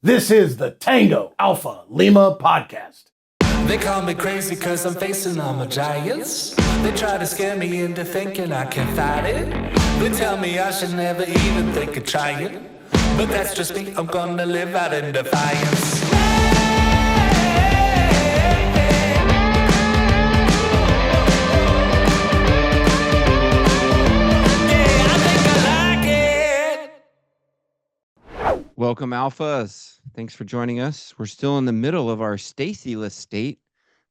This is the Tango Alpha Lima podcast. They call me crazy cause I'm facing all my giants. They try to scare me into thinking I can fight it. They tell me I should never even think of trying. But that's just me, I'm gonna live out in defiance. Welcome, Alphas. Thanks for joining us. We're still in the middle of our Stacy-less state.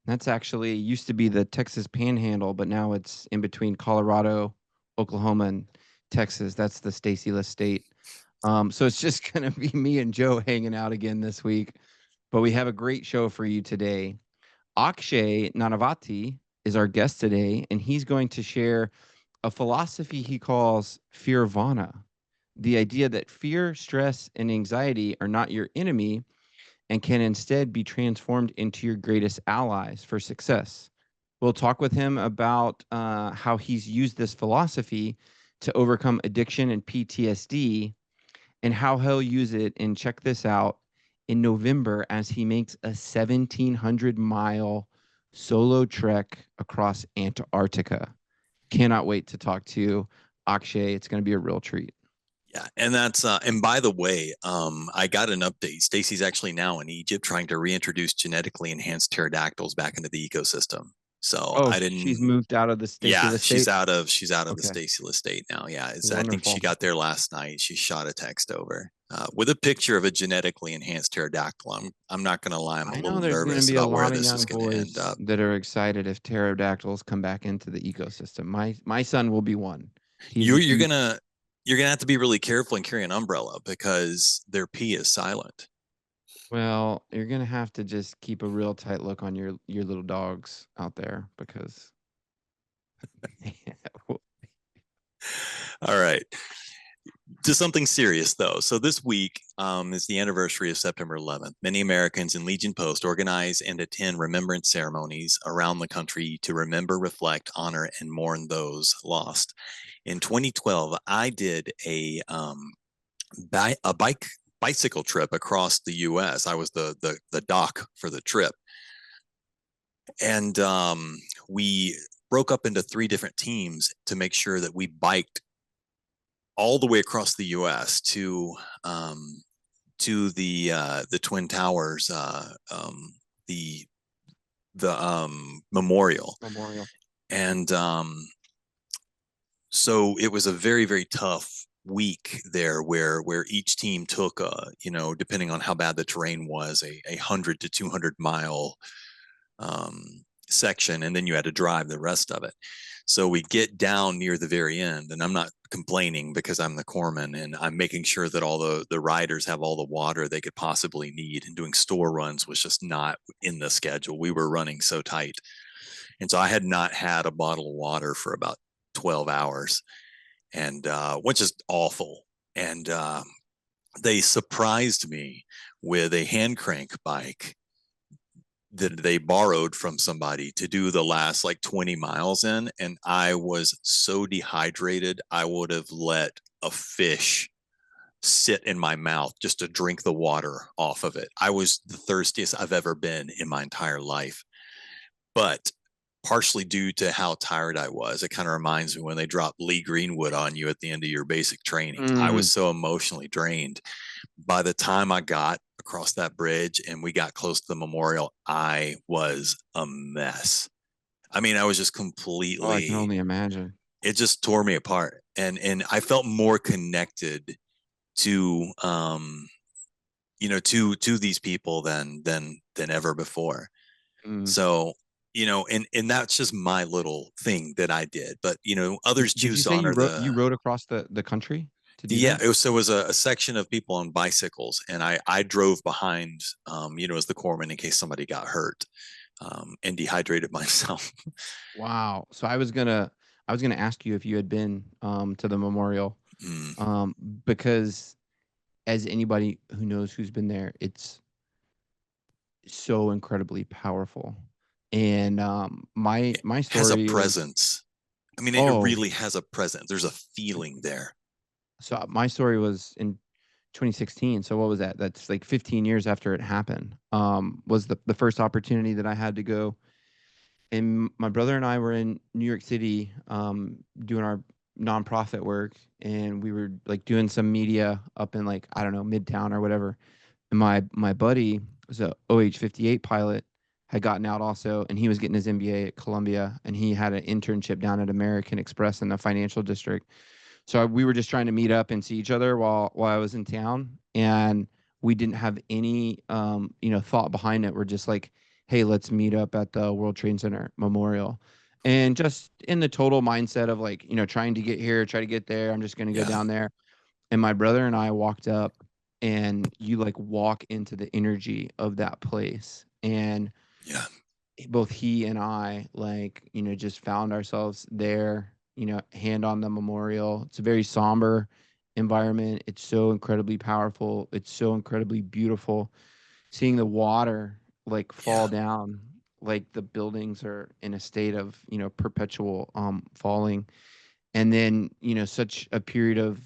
That's actually used to be the Texas Panhandle, but now it's in between Colorado, Oklahoma, and Texas. That's the Stacy-less state. So it's just going to be me and Joe hanging out again this week. But we have a great show for you today. Akshay Nanavati is our guest today, and he's going to share a philosophy he calls Fearvana. The idea that fear, stress, and anxiety are not your enemy and can instead be transformed into your greatest allies for success. We'll talk with him about how he's used this philosophy to overcome addiction and PTSD and how he'll use it, and check this out, in November as he makes a 1,700-mile solo trek across Antarctica. Cannot wait to talk to Akshay. It's going to be a real treat. Yeah, and that's and by the way, I got an update. Stacy's actually now in Egypt trying to reintroduce genetically enhanced pterodactyls back into the ecosystem. So I didn't. She's moved out of the Stacy-less state. She's out of the Stacy-less state now. Yeah, I think she got there last night. She shot a text over with a picture of a genetically enhanced pterodactyl. I'm not going to lie, I'm a little nervous about where this is going to end up. That are excited if pterodactyls come back into the ecosystem. My son will be one. You're gonna have to be really careful and carry an umbrella because their pee is silent. Well, you're gonna have to just keep a real tight look on your little dogs out there because. All right. To something serious though. So this week is the anniversary of September 11th. Many Americans in Legion Post organize and attend remembrance ceremonies around the country to remember, reflect, honor, and mourn those lost. In 2012, I did a bicycle trip across the U.S. I was the doc for the trip, and we broke up into 3 different teams to make sure that we biked all the way across the U.S. to the Twin Towers, the memorial, and so it was a very, very tough week there where each team took depending on how bad the terrain was, a 100 to 200 mile section, and then you had to drive the rest of it. So we get down near the very end, and I'm not complaining because I'm the corpsman and I'm making sure that all the riders have all the water they could possibly need, and doing store runs was just not in the schedule. We were running so tight. And so I had not had a bottle of water for about 12 hours, and which is awful. And they surprised me with a hand crank bike that they borrowed from somebody to do the last like 20 miles in. And I was so dehydrated, I would have let a fish sit in my mouth just to drink the water off of it. I was the thirstiest I've ever been in my entire life. But partially due to how tired I was, it kind of reminds me when they drop Lee Greenwood on you at the end of your basic training. I was so emotionally drained. By the time I got across that bridge and we got close to the memorial, I was a mess. I mean, I was just completely. Oh, I can only imagine. It just tore me apart, and I felt more connected to to these people than ever before. So. And that's just my little thing that I did. But, others choose to honor you rode across the country to do that? It was a section of people on bicycles, and I drove behind, as the corpsman in case somebody got hurt, and dehydrated myself. Wow. So I was gonna ask you if you had been to the memorial, because as anybody who knows who's been there, it's so incredibly powerful. And my story has a presence. I mean, it really has a presence. There's a feeling there. So my story was in 2016. So what was that? That's like 15 years after it happened. Was the first opportunity that I had to go. And my brother and I were in New York City, doing our nonprofit work, and we were like doing some media up in, like, I don't know, Midtown or whatever. And my buddy was a OH-58 pilot, had gotten out also, and he was getting his MBA at Columbia, and he had an internship down at American Express in the financial district. So we were just trying to meet up and see each other while I was in town, and we didn't have any thought behind it. We're just like, hey, let's meet up at the World Trade Center Memorial. And just in the total mindset of, like, trying to get here, try to get there. I'm just going to go Yeah. down there. And my brother and I walked up, and you like walk into the energy of that place. And Yeah. both he and I, like, just found ourselves there, hand on the memorial. It's a very somber environment. It's so incredibly powerful. It's so incredibly beautiful. Seeing the water like fall down, like the buildings are in a state of, perpetual falling. And then, such a period of,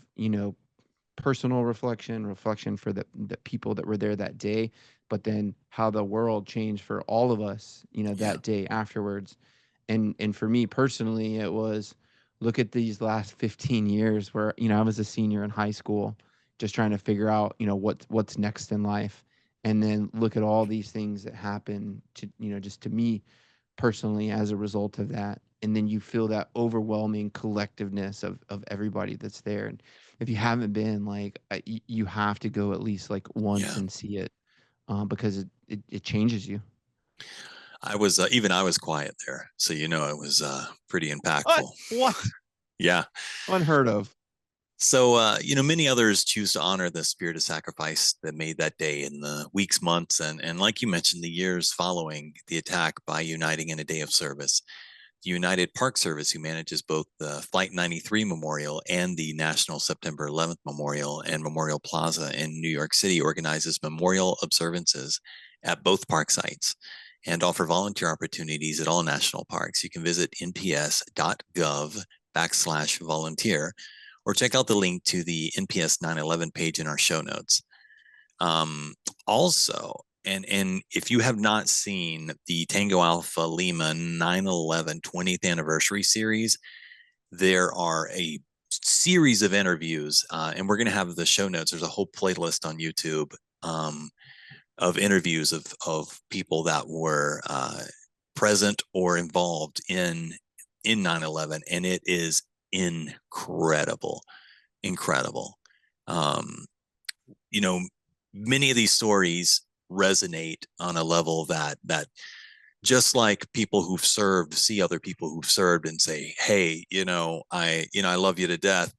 personal reflection for the people that were there that day, but then how the world changed for all of us, that day afterwards. And for me personally, it was, look at these last 15 years where, I was a senior in high school, just trying to figure out, what's next in life. And then look at all these things that happen to, just to me personally as a result of that. And then you feel that overwhelming collectiveness of everybody that's there. And if you haven't been, like, you have to go at least like once and see it, because it changes you. I was I was quiet there, so it was pretty What? impactful. What? Yeah. Unheard of. So many others choose to honor the spirit of sacrifice that made that day in the weeks, months, and like you mentioned, the years following the attack by uniting in a day of service. The United Park Service, who manages both the Flight 93 Memorial and the National September 11th Memorial and Memorial Plaza in New York City, organizes memorial observances at both park sites and offer volunteer opportunities at all national parks. You can visit nps.gov/volunteer or check out the link to the NPS 9/11 page in our show notes. Also, and if you have not seen the Tango Alpha Lima 9/11 20th anniversary series, there are a series of interviews, and we're going to have the show notes. There's a whole playlist on YouTube of interviews of people that were present or involved in 9/11, and it is incredible. Many of these stories resonate on a level that just like people who've served see other people who've served and say, hey, I love you to death,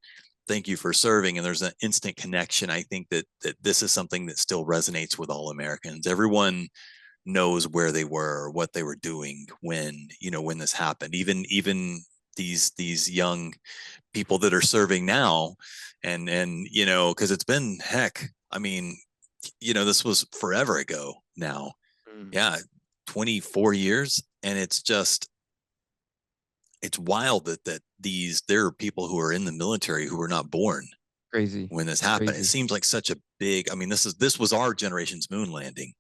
thank you for serving. And there's an instant connection. I think that this is something that still resonates with all Americans. Everyone knows where they were, what they were doing when this happened. Even these young people that are serving now, and because it's been, heck, I mean, this was forever ago now. 24 years. And it's wild that there are people who are in the military who were not born Crazy when this happened. Crazy. It seems like such a big, I mean, this was our generation's moon landing.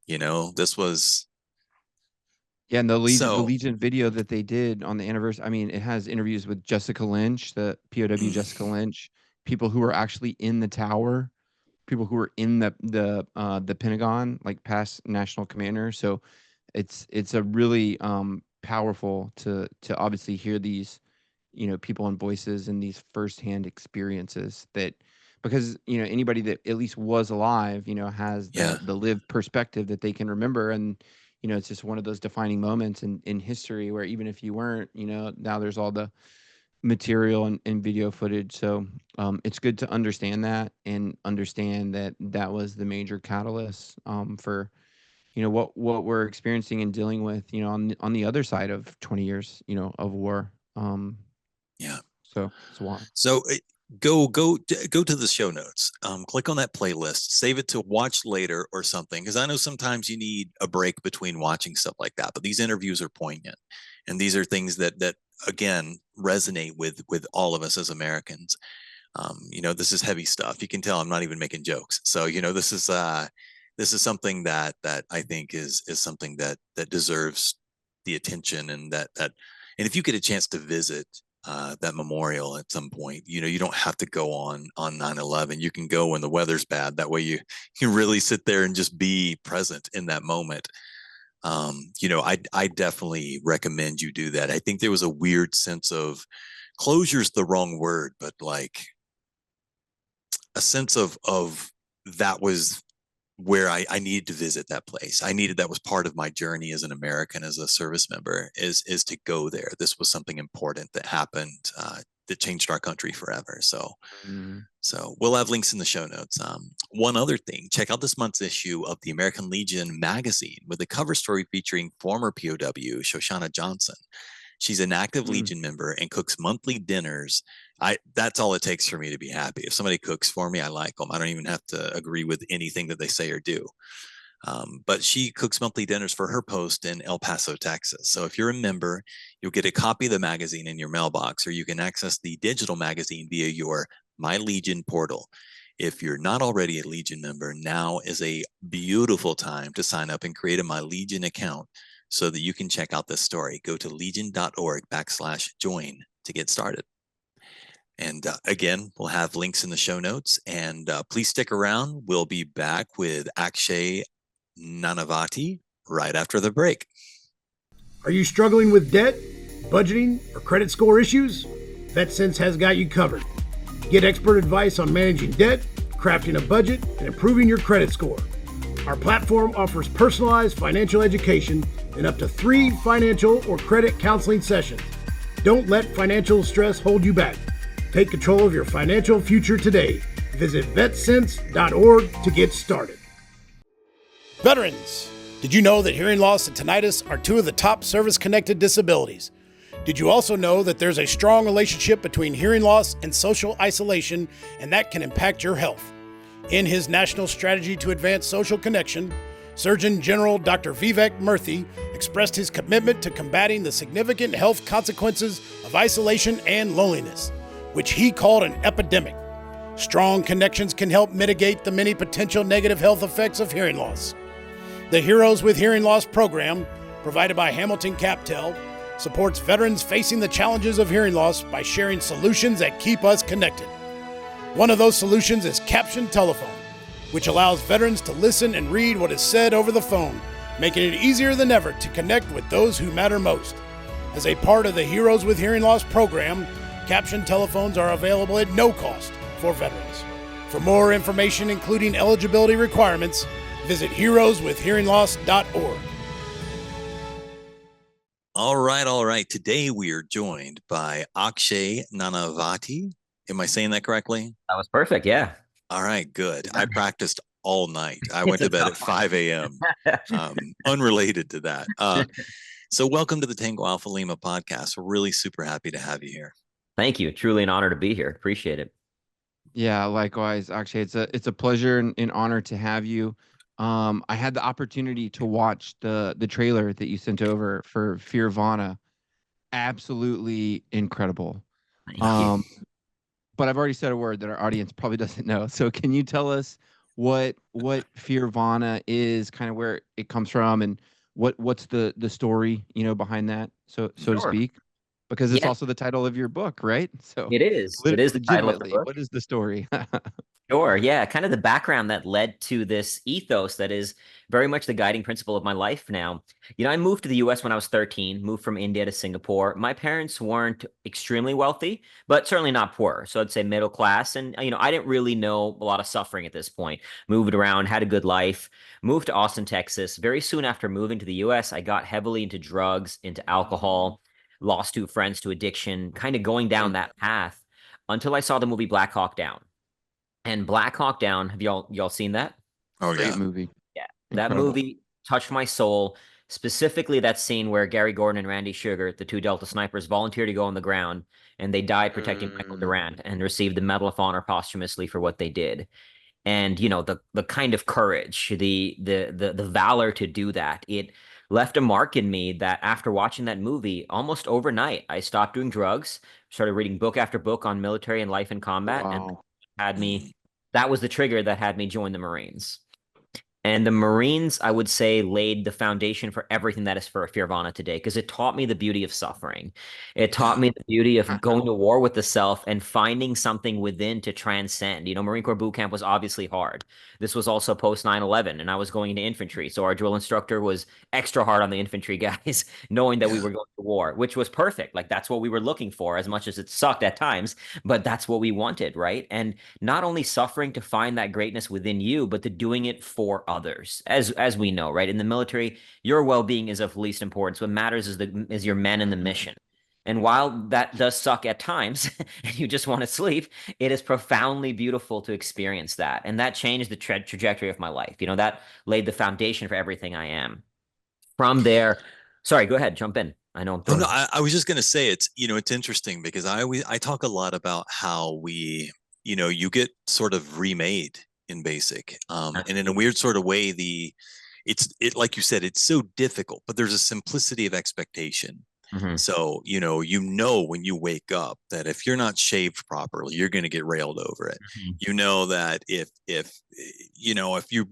This was. Yeah, and the Legion video that they did on the anniversary, I mean, it has interviews with Jessica Lynch, the POW Jessica Lynch, people who were actually in the tower, people who were in the Pentagon, like past national commanders. So it's a really powerful to obviously hear these, people and voices and these firsthand experiences, that because anybody that at least was alive, has the lived perspective that they can remember. And it's just one of those defining moments in history where even if you weren't, now there's all the material and video footage. So it's good to understand that and understand that was the major catalyst for what we're experiencing and dealing with on the other side of 20 years of war. So it's wild. So go to the show notes, click on that playlist, save it to watch later or something, because I know sometimes you need a break between watching stuff like that, but these interviews are poignant, and these are things that again resonate with all of us as Americans. This is heavy stuff. You can tell I'm not even making jokes. So, this is something that I think is something that deserves the attention, and and if you get a chance to visit that memorial at some point, you don't have to go on 9/11. You can go when the weather's bad. That way you can really sit there and just be present in that moment. I definitely recommend you do that. I think there was a weird sense of closure's the wrong word, but like a sense of that was where I needed to visit that place. That was part of my journey as an American, as a service member, is to go there. This was something important that happened, that changed our country forever. So we'll have links in the show notes. One other thing, check out this month's issue of the American Legion magazine with a cover story featuring former POW Shoshana Johnson. She's an active Legion member and cooks monthly dinners. That's all it takes for me to be happy. If somebody cooks for me, I like them. I don't even have to agree with anything that they say or do. But she cooks monthly dinners for her post in El Paso, Texas. So if you're a member, you'll get a copy of the magazine in your mailbox, or you can access the digital magazine via your My Legion portal. If you're not already a Legion member, now is a beautiful time to sign up and create a My Legion account so that you can check out this story. Go to legion.org/join to get started. And again, we'll have links in the show notes. And please stick around. We'll be back with Akshay Nanavati right after the break. Are you struggling with debt, budgeting, or credit score issues? VetSense has got you covered. Get expert advice on managing debt, crafting a budget, and improving your credit score. Our platform offers personalized financial education and up to 3 financial or credit counseling sessions. Don't let financial stress hold you back. Take control of your financial future today. Visit vetsense.org to get started. Veterans, did you know that hearing loss and tinnitus are 2 of the top service-connected disabilities? Did you also know that there's a strong relationship between hearing loss and social isolation, and that can impact your health? In his National Strategy to Advance Social Connection, Surgeon General Dr. Vivek Murthy expressed his commitment to combating the significant health consequences of isolation and loneliness, which he called an epidemic. Strong connections can help mitigate the many potential negative health effects of hearing loss. The Heroes with Hearing Loss program, provided by Hamilton Captel, supports veterans facing the challenges of hearing loss by sharing solutions that keep us connected. One of those solutions is Caption Telephone, which allows veterans to listen and read what is said over the phone, making it easier than ever to connect with those who matter most. As a part of the Heroes with Hearing Loss program, Caption telephones are available at no cost for veterans. For more information, including eligibility requirements, visit heroeswithhearingloss.org. All right. Today we are joined by Akshay Nanavati. Am I saying that correctly? That was perfect. Yeah. All right, good. I practiced all night. I went to bed at 5 a.m. Unrelated to that. So welcome to the Tango Alpha Lima podcast. We're really super happy to have you here. Thank you. Truly an honor to be here. Appreciate it. Yeah, likewise. Actually, it's a pleasure and honor to have you. I had the opportunity to watch the trailer that you sent over for Fearvana. Absolutely incredible. Thank you. But I've already said a word that our audience probably doesn't know. So can you tell us what Fearvana is, kind of where it comes from, and what's the story, behind that, so to speak? Because it's also the title of your book, right? So it is. It is the title of the book. What is the story? Sure. Yeah. Kind of the background that led to this ethos that is very much the guiding principle of my life now. I moved to the US when I was 13, moved from India to Singapore. My parents weren't extremely wealthy, but certainly not poor. So I'd say middle class. And, I didn't really know a lot of suffering at this point. Moved around, had a good life, moved to Austin, Texas. Very soon after moving to the US, I got heavily into drugs, into alcohol, lost 2 friends to addiction, kind of going down that path until I saw the movie Black Hawk Down. And Black Hawk Down, have y'all seen that? Oh, yeah. Great movie. Yeah. Incredible. That movie touched my soul, specifically that scene where Gary Gordon and Randy Sugar, the 2 Delta snipers, volunteered to go on the ground, and they died protecting Michael Durant and received the Medal of Honor posthumously for what they did. And, the kind of courage, the valor to do that, it left a mark in me that after watching that movie, almost overnight, I stopped doing drugs, started reading book after book on military and life in combat, and Wow. had Mm. me, that was the trigger that had me join the Marines. And the Marines, I would say, laid the foundation for everything that is for Fearvana today, because it taught me the beauty of suffering. It taught Yeah. me the beauty of going to war with the self and finding something within to transcend. Marine Corps boot camp was obviously hard. This was also post 9/11, and I was going into infantry. So our drill instructor was extra hard on the infantry guys, knowing that we Yeah. were going to war, which was perfect. Like, that's what we were looking for, as much as it sucked at times, but that's what we wanted, right? And not only suffering to find that greatness within you, but to doing it for others. As we know, right? In the military, your well-being is of least importance. What matters is your men and the mission. And while that does suck at times and you just want to sleep, it is profoundly beautiful to experience that. And that changed the trajectory of my life. That laid the foundation for everything I am. From there, sorry, go ahead, jump in. I know I'm Oh throwing. no, I was just gonna say it's interesting because I talk a lot about how you get sort of remade in basic, and in a weird sort of way, it like you said, it's so difficult, but there's a simplicity of expectation. Mhm. So, when you wake up that if you're not shaved properly, you're going to get railed over it. Mhm. You know that if you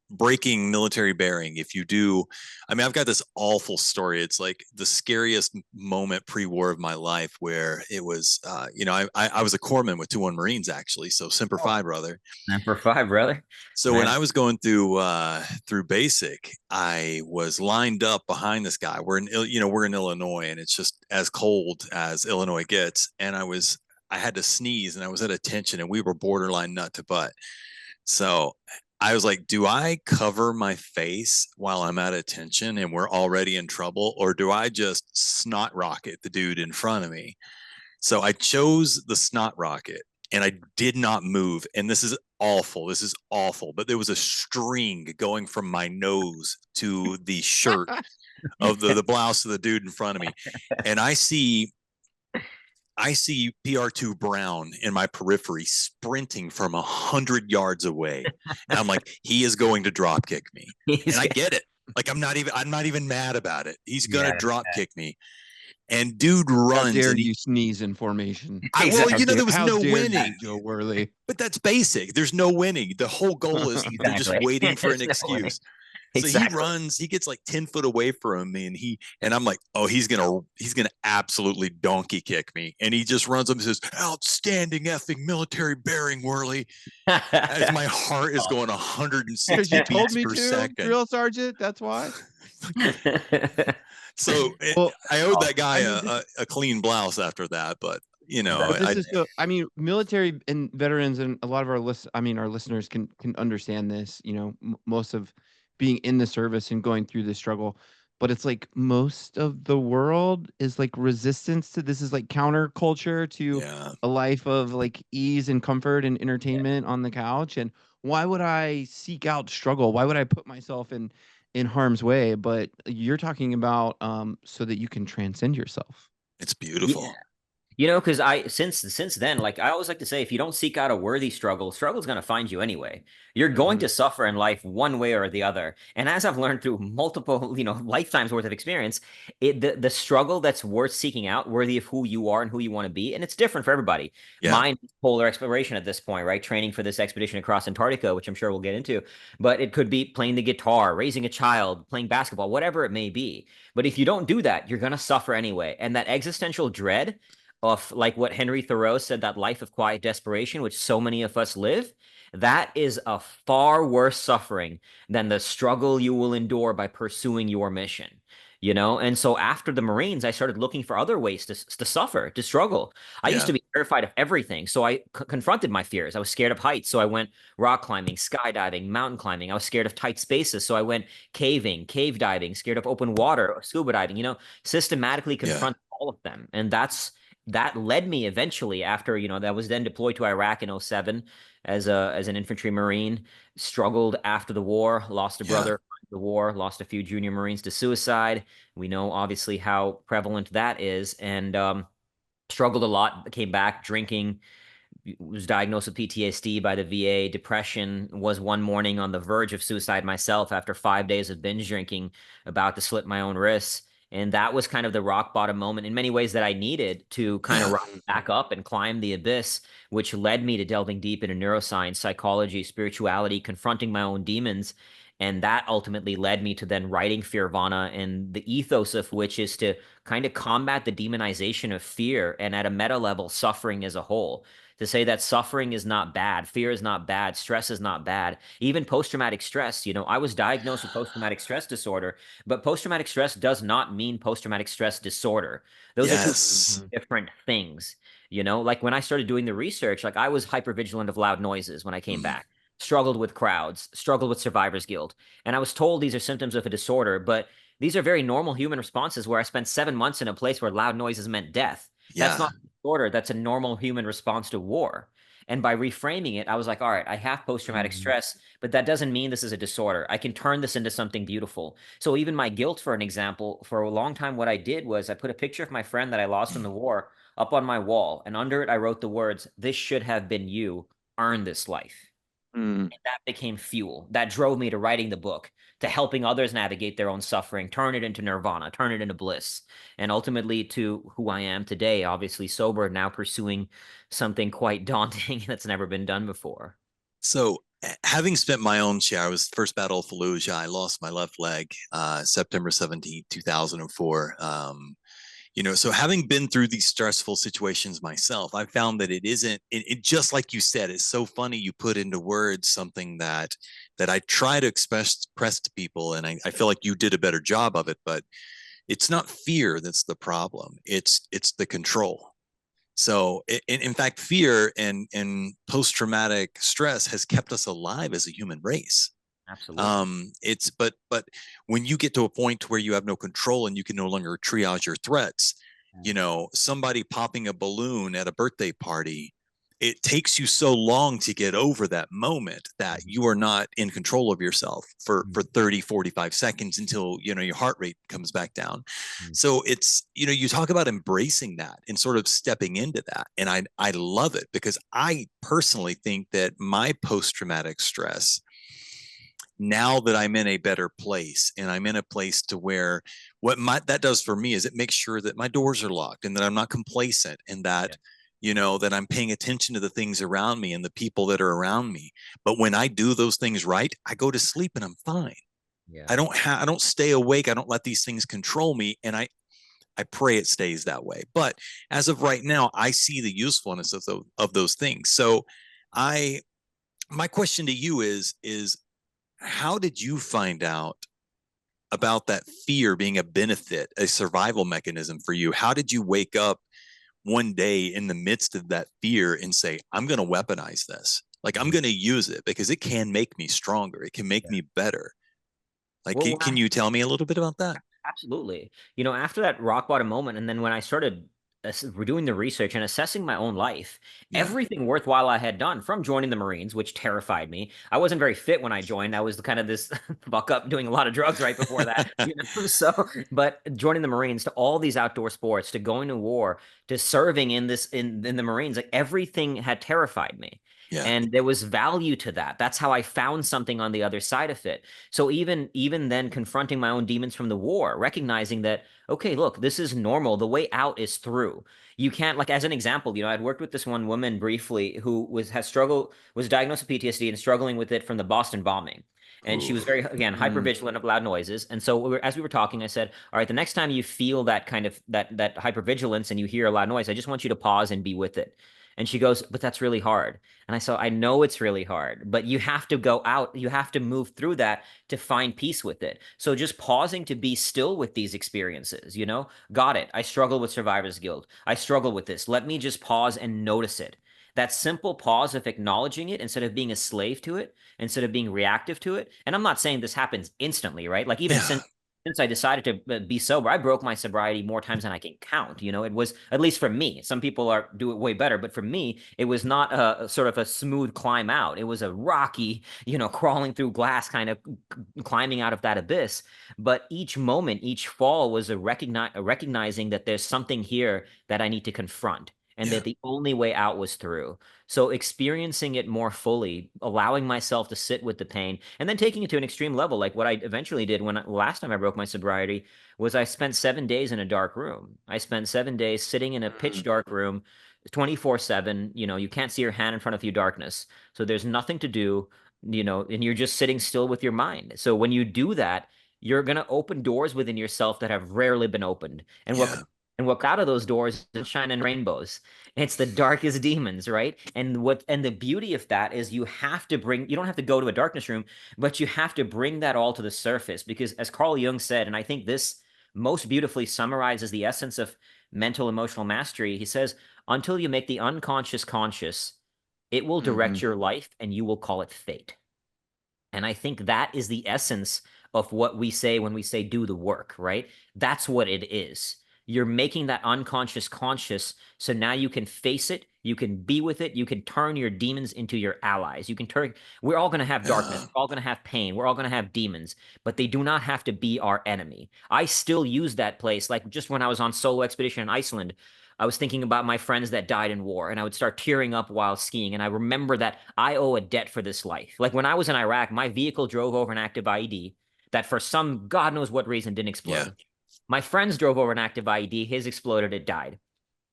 breaking military bearing, if you do, I mean, I've got this awful story. It's like the scariest moment pre-war of my life, where it was, I was a corpsman with 2-1 Marines, actually. So Semper Oh, Fi, brother. Semper Fi, brother. So when Man. I was going through basic, I was lined up behind this guy. We're in Illinois, and it's just as cold as Illinois gets. And I had to sneeze, and I was at attention, and we were borderline nut to butt. So I was like, do I cover my face while I'm at attention and we're already in trouble, or do I just snot rocket the dude in front of me? So I chose the snot rocket, and I did not move. And this is awful. This is awful. But there was a string going from my nose to the shirt of the blouse of the dude in front of me. And I see PR2 Brown in my periphery sprinting from 100 yards away. And I'm like, he is going to drop kick me. And I get it. Like, I'm not even mad about it. He's gonna drop kick me. And dude How runs, dare and you sneeze in formation? well, there was How no dare winning. you, Joe Worley? But that's basic. There's no winning. The whole goal is they're just Exactly. waiting for an There's no winning. excuse. So he Exactly. runs, he gets like 10 foot away from me, and I'm like, oh, he's gonna absolutely donkey kick me. And he just runs up and says, outstanding effing military bearing, Worley. As my heart is going Because 160 you told beats me per to, second. drill sergeant. That's why. So Well, I owed that guy I mean, a clean blouse after that, but but this is I mean, military and veterans and a lot of our listeners can understand this. Most of being in the service and going through the struggle, but it's like most of the world is like resistance to this, is like counterculture to yeah, a life of like ease and comfort and entertainment on the couch. And why would I seek out struggle? Why would I put myself in harm's way? But you're talking about so that you can transcend yourself. it's Yeah. beautiful. Because since then, like I always like to say, if you don't seek out a worthy struggle, struggle is going to find you anyway. You're going Mhm. to suffer in life one way or the other. And as I've learned through multiple, lifetimes worth of experience, the struggle that's worth seeking out, worthy of who you are and who you want to be, and it's different for everybody. Yeah, Mine is polar exploration at this point, right? Training for this expedition across Antarctica, which I'm sure we'll get into. But it could be playing the guitar, raising a child, playing basketball, whatever it may be. But if you don't do that, you're going to suffer anyway. And that existential dread of, like what Henry Thoreau said, that life of quiet desperation, which so many of us live, that is a far worse suffering than the struggle you will endure by pursuing your mission. And so after the Marines, I started looking for other ways to suffer, to struggle. I used yeah, to be terrified of everything. So I confronted my fears. I was scared of heights. So I went rock climbing, skydiving, mountain climbing. I was scared of tight spaces. So I went caving, cave diving, scared of open water, scuba diving, systematically yeah, confront all of them. And that led me eventually, after that was then deployed to Iraq in 07 as an infantry Marine, struggled after the war, lost a yeah, brother in the war, lost a few junior Marines to suicide. We know obviously how prevalent that is, and struggled a lot, came back drinking, was diagnosed with PTSD by the VA. Depression, was one morning on the verge of suicide myself after 5 days of binge drinking, about to slit my own wrists. And that was kind of the rock bottom moment in many ways that I needed to kind of Yeah. rise back up and climb the abyss, which led me to delving deep into neuroscience, psychology, spirituality, confronting my own demons. And that ultimately led me to then writing Fearvana, and the ethos of which is to kind of combat the demonization of fear and at a meta level, suffering as a whole. To say that suffering is not bad, fear is not bad, stress is not bad, even post-traumatic stress. I was diagnosed with post-traumatic stress disorder, but post-traumatic stress does not mean post-traumatic stress disorder. Those are two Yes. different things. Like when I started doing the research, like I was hypervigilant of loud noises when I came Mhm. back, struggled with crowds, struggled with survivor's guilt. And I was told these are symptoms of a disorder, but these are very normal human responses where I spent 7 months in a place where loud noises meant death. That's Yeah. not a disorder. That's a normal human response to war. And by reframing it, I was like, all right, I have post-traumatic stress, but that doesn't mean this is a disorder. I can turn this into something beautiful. So even my guilt, for an example, for a long time, what I did was I put a picture of my friend that I lost in the war up on my wall. And under it, I wrote the words, "This should have been you. Earn this life." Mm. And that became fuel that drove me to writing the book, to helping others navigate their own suffering, turn it into nirvana, turn it into bliss, and ultimately to who I am today, obviously sober, now pursuing something quite daunting that's never been done before. So, having spent my own share, I was first battle of Fallujah. I lost my left leg, September 17th, 2004. So having been through these stressful situations myself, I found that it isn't, it just like you said, it's so funny you put into words something that I try to express to people. And I feel like you did a better job of it, but it's not fear that's the problem. It's the control. So in fact, fear and post-traumatic stress has kept us alive as a human race. Absolutely. It's but when you get to a point where you have no control and you can no longer triage your threats, somebody popping a balloon at a birthday party, it takes you so long to get over that moment that you are not in control of yourself for 30 45 seconds until your heart rate comes back down. So it's you talk about embracing that and sort of stepping into that, and I love it because I personally think that my post-traumatic stress, now that I'm in a better place and I'm in a place to where that does for me is it makes sure that my doors are locked and that I'm not complacent, and that that I'm paying attention to the things around me and the people that are around me. But when I do those things right, I go to sleep and I'm fine. Yeah. I don't stay awake. I don't let these things control me, and I pray it stays that way. But as of right now, I see the usefulness of those things. So I my question to you is how did you find out about that fear being a benefit, a survival mechanism for you? How did you wake up one day in the midst of that fear and say, I'm going to weaponize this? Like, I'm going to use it because it can make me stronger. It can make me better. Like, Well, can you tell me a little bit about that? absolutely. After that rock bottom moment, and then when I started doing the research and assessing my own life, Yeah. everything worthwhile I had done, from joining the Marines, which terrified me. I wasn't very fit when I joined. I was kind of this buck up doing a lot of drugs right before that. So, but joining the Marines, to all these outdoor sports, to going to war, to serving in the Marines, like everything had terrified me. Yeah. And there was value to that. That's how I found something on the other side of it. So even then, confronting my own demons from the war, recognizing that, okay, look, this is normal. The way out is through. You can't, like, as an example, I'd worked with this one woman briefly who was diagnosed with PTSD and struggling with it from the Boston bombing. And she Ooh. was very, again, hypervigilant of loud noises. And so as we were talking, I said, all right, the next time you feel that kind of that hypervigilance and you hear a loud noise, I just want you to pause and be with it. And she goes, but that's really hard. And I said, I know it's really hard, but you have to go out. You have to move through that to find peace with it. So just pausing to be still with these experiences, got it. I struggle with survivor's guilt. I struggle with this. Let me just pause and notice it. That simple pause of acknowledging it instead of being a slave to it, instead of being reactive to it. And I'm not saying this happens instantly, right? Like even Yeah. since I decided to be sober, I broke my sobriety more times than I can count. It was, at least for me. Some people do it way better, but for me, it was not a sort of a smooth climb out. It was a rocky, crawling through glass, kind of climbing out of that abyss. But each moment, each fall was a recognizing that there's something here that I need to confront. and Yeah. that the only way out was through. So experiencing it more fully, allowing myself to sit with the pain, and then taking it to an extreme level, like what I eventually did when last time I broke my sobriety, was I spent 7 days in a dark room. I spent 7 days sitting in a pitch dark room, 24/7. You know, you can't see your hand in front of you, darkness. So there's nothing to do, you know, and you're just sitting still with your mind. So when you do that, you're going to open doors within yourself that have rarely been opened. Yeah. And what out of those doors is shining rainbows. It's the darkest demons, right? And the beauty of that is you don't have to go to a darkness room, but you have to bring that all to the surface, because as Carl Jung said, and I think this most beautifully summarizes the essence of mental emotional mastery, he says, until you make the unconscious conscious, it will direct your life and you will call it fate. And I think that is the essence of what we say when we say do the work, right? That's what it is. You're making that unconscious conscious. So now you can face it. You can be with it. You can turn your demons into your allies. We're all going to have darkness. We're all going to have pain. We're all going to have demons, but they do not have to be our enemy. I still use that place. Like just when I was on solo expedition in Iceland, I was thinking about my friends that died in war, and I would start tearing up while skiing. And I remember that I owe a debt for this life. Like when I was in Iraq, my vehicle drove over an active IED that for some God knows what reason didn't explode. Yeah. My friends drove over an active IED, his exploded, it died.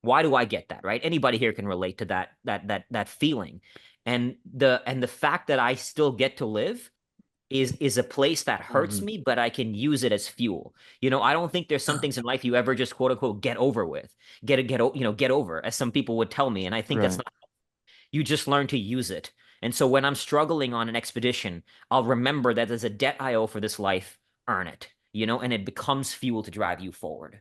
Why do I get that, right? Anybody here can relate to that feeling. And the fact that I still get to live is a place that hurts me, but I can use it as fuel. You know, I don't think there's some things in life you ever just quote unquote get over with, get over, as some people would tell me. And I think that's not, you just learn to use it. And so when I'm struggling on an expedition, I'll remember that there's a debt I owe for this life, earn it, you know, and it becomes fuel to drive you forward.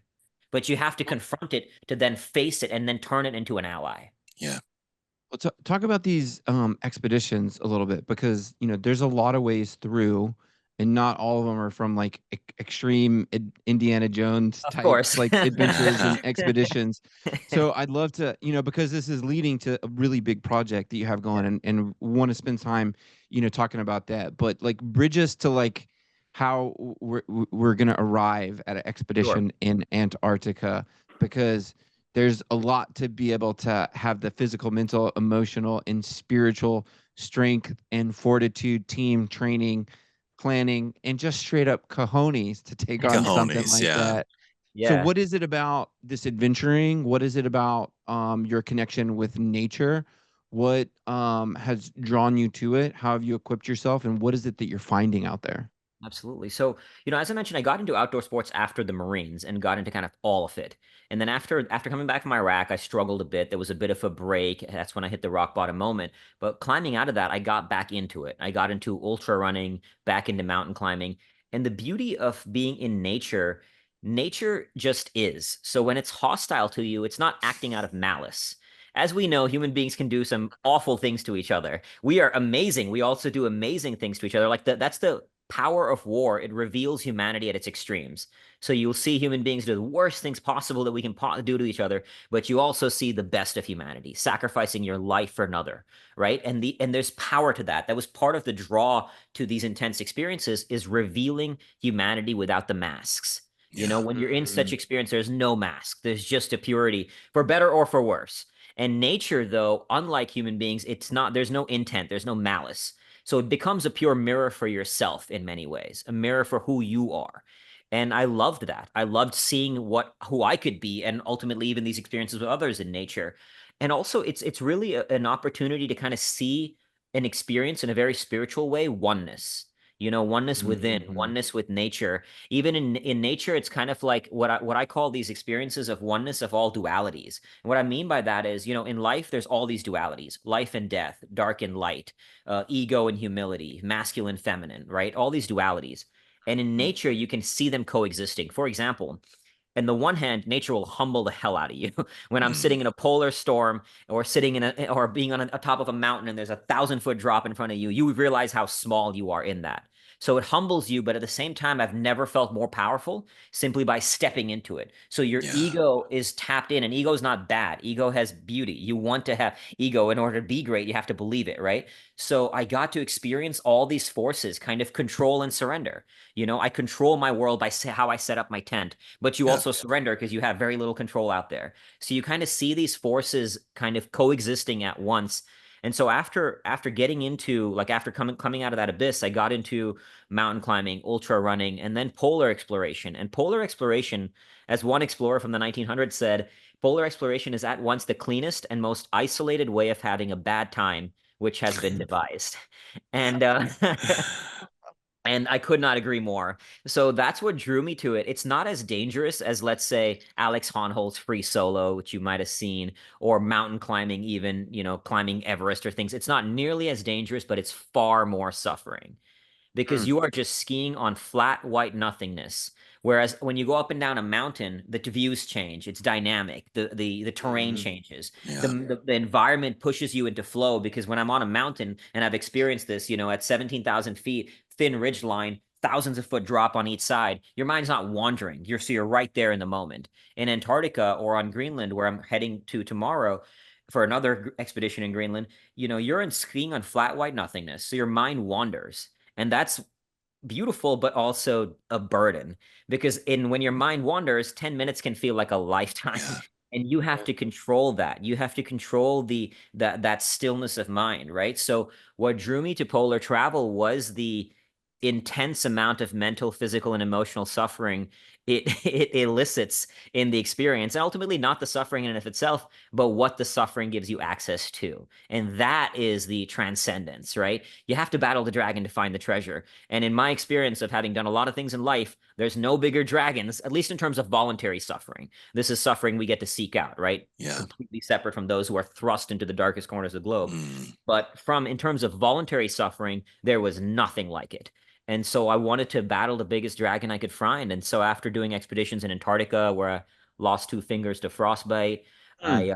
But you have to confront it to then face it and then turn it into an ally. Yeah. Well, talk about these expeditions a little bit, because there's a lot of ways through, and not all of them are from like extreme Indiana Jones Of type course. like adventures and expeditions. So I'd love to, because this is leading to a really big project that you have going, and want to spend time, talking about that. But like bridge us to like how we're gonna arrive at an expedition in Antarctica, because there's a lot to be able to have the physical, mental, emotional, and spiritual strength and fortitude, team training, planning, and just straight up cojones to take on something like that. Yeah. So what is it about this adventuring? What is it about your connection with nature? What has drawn you to it? How have you equipped yourself? And what is it that you're finding out there? Absolutely. So, as I mentioned, I got into outdoor sports after the Marines and got into kind of all of it. And then after coming back from Iraq, I struggled a bit. There was a bit of a break. That's when I hit the rock bottom moment. But climbing out of that, I got back into it. I got into ultra running, back into mountain climbing. And the beauty of being in nature, nature just is. So when it's hostile to you, it's not acting out of malice. As we know, human beings can do some awful things to each other. We are amazing. We also do amazing things to each other. Like that's the power of war. It reveals humanity at its extremes. So you'll see human beings do the worst things possible that we can do to each other, but you also see the best of humanity, sacrificing your life for another, right? And there's power to that. That was part of the draw to these intense experiences, is revealing humanity without the masks. When you're in such experience, there's no mask. There's just a purity, for better or for worse. And nature, though, unlike human beings, there's no intent, there's no malice. So it becomes a pure mirror for yourself in many ways, a mirror for who you are. And I loved that. I loved seeing who I could be, and ultimately even these experiences with others in nature. And also it's really an opportunity to kind of see and experience in a very spiritual way oneness. Oneness within, oneness with nature. Even in nature, it's kind of like what I call these experiences of oneness of all dualities. And what I mean by that is, in life, there's all these dualities: life and death, dark and light, ego and humility, masculine, feminine, right? All these dualities. And in nature, you can see them coexisting. For example, on the one hand, nature will humble the hell out of you. When I'm sitting in a polar storm, or sitting or being on a top of a mountain, and there's a 1,000-foot drop in front of you, you realize how small you are in that. So it humbles you, but at the same time, I've never felt more powerful simply by stepping into it. So your Yeah. ego is tapped in, and ego is not bad. Ego has beauty. You want to have ego in order to be great, you have to believe it, right? So I got to experience all these forces, kind of control and surrender. I control my world by how I set up my tent, but you Yeah. also surrender because you have very little control out there. So you kind of see these forces kind of coexisting at once. And so after getting into, like, after coming out of that abyss, I got into mountain climbing, ultra running, and then polar exploration. And polar exploration, as one explorer from the 1900s said, polar exploration is at once the cleanest and most isolated way of having a bad time which has been devised. And and I could not agree more. So that's what drew me to it. It's not as dangerous as, let's say, Alex Honnold's free solo, which you might have seen, or mountain climbing, even, climbing Everest or things. It's not nearly as dangerous, but it's far more suffering because Mm. you are just skiing on flat white nothingness. Whereas when you go up and down a mountain, the views change. It's dynamic. The terrain changes. Yeah. The environment pushes you into flow because when I'm on a mountain, and I've experienced this, at 17,000 feet, thin ridge line, thousands of foot drop on each side, your mind's not wandering. You're right there in the moment. In Antarctica or on Greenland, where I'm heading to tomorrow for another expedition in Greenland, you're in skiing on flat white nothingness. So your mind wanders. And that's beautiful, but also a burden because when your mind wanders, 10 minutes can feel like a lifetime. Yeah. And you have to control that. You have to control that stillness of mind, right? So what drew me to polar travel was the intense amount of mental, physical, and emotional suffering it elicits in the experience, and ultimately not the suffering in and of itself, but what the suffering gives you access to. And that is the transcendence, right? You have to battle the dragon to find the treasure. And in my experience of having done a lot of things in life, there's no bigger dragons, at least in terms of voluntary suffering. This is suffering we get to seek out, right? Yeah. Completely separate from those who are thrust into the darkest corners of the globe. Mm. But in terms of voluntary suffering, there was nothing like it. And so I wanted to battle the biggest dragon I could find. And so after doing expeditions in Antarctica, where I lost 2 fingers to frostbite, I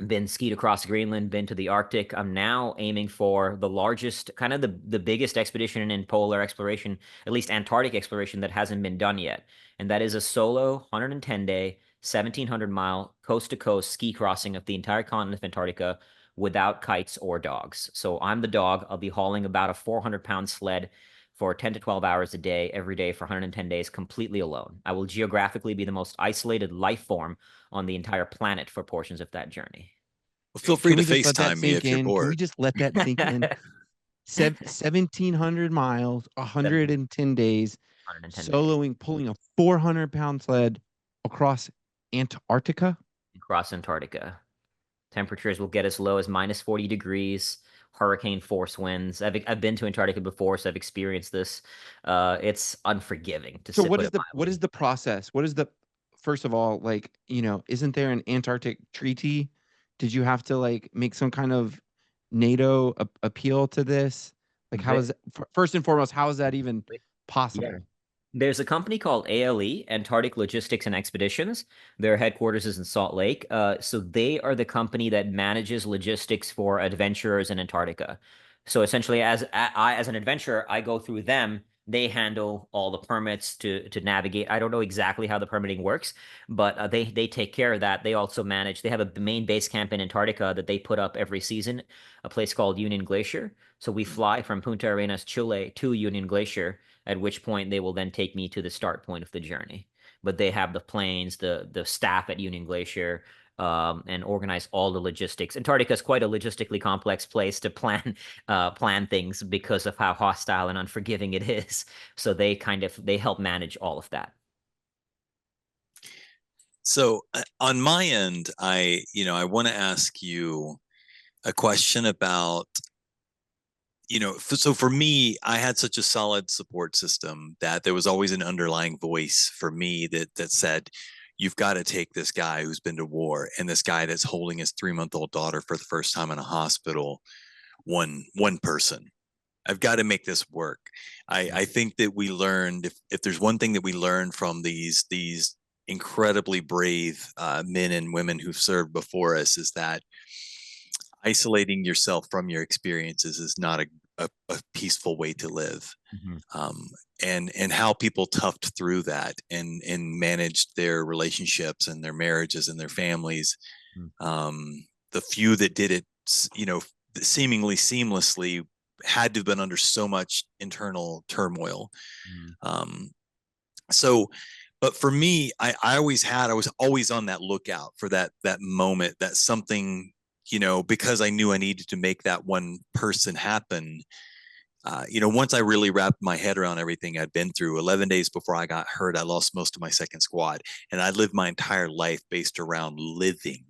been skied across Greenland, been to the Arctic. I'm now aiming for the largest, kind of the biggest expedition in polar exploration, at least Antarctic exploration, that hasn't been done yet. And that is a solo 110-day, 1,700-mile coast-to-coast ski crossing of the entire continent of Antarctica without kites or dogs. So I'm the dog. I'll be hauling about a 400-pound sled for 10 to 12 hours a day, every day for 110 days, completely alone. I will geographically be the most isolated life form on the entire planet for portions of that journey. Well, feel free Can to we just let that FaceTime me sink if you're in? Can we bored. just let that sink in? 1,700 miles, 110 days, 110 days soloing, pulling a 400-pound sled across Antarctica. across Antarctica. Temperatures will get as low as minus 40 degrees, hurricane force winds. I've been to Antarctica before, so I've experienced this. It's unforgiving to So sit what with is it the mildly. process? What is the first of all, like, isn't there an Antarctic treaty? Did you have to like make some kind of NATO appeal to this? Like, how is first and foremost, how is that even Yeah. possible? There's a company called ALE, Antarctic Logistics and Expeditions. Their headquarters is in Salt Lake. So they are the company that manages logistics for adventurers in Antarctica. So essentially, as an adventurer, I go through them. They handle all the permits to navigate. I don't know exactly how the permitting works, but they take care of that. They also manage. They have a main base camp in Antarctica that they put up every season, a place called Union Glacier. So we fly from Punta Arenas, Chile, to Union Glacier, at which point they will then take me to the start point of the journey. But they have the planes, the staff at Union Glacier, and organize all the logistics. Antarctica is quite a logistically complex place to plan things because of how hostile and unforgiving it is. So they help manage all of that. So on my end, I want to ask you a question about, so for me, I had such a solid support system that there was always an underlying voice for me that said, you've got to take this guy who's been to war and this guy that's holding his 3-month-old daughter for the first time in a hospital, one person. I've got to make this work. I think that we learned, if there's one thing that we learned from these incredibly brave men and women who've served before us, is that isolating yourself from your experiences is not a peaceful way to live. And how people toughed through that and managed their relationships and their marriages and their families. The few that did it, seemingly seamlessly, had to have been under so much internal turmoil. But for me, I was always on that lookout for that moment, that something, because I knew I needed to make that one person happen. Once I really wrapped my head around everything I'd been through, 11 days before I got hurt, I lost most of my second squad. And I lived my entire life based around living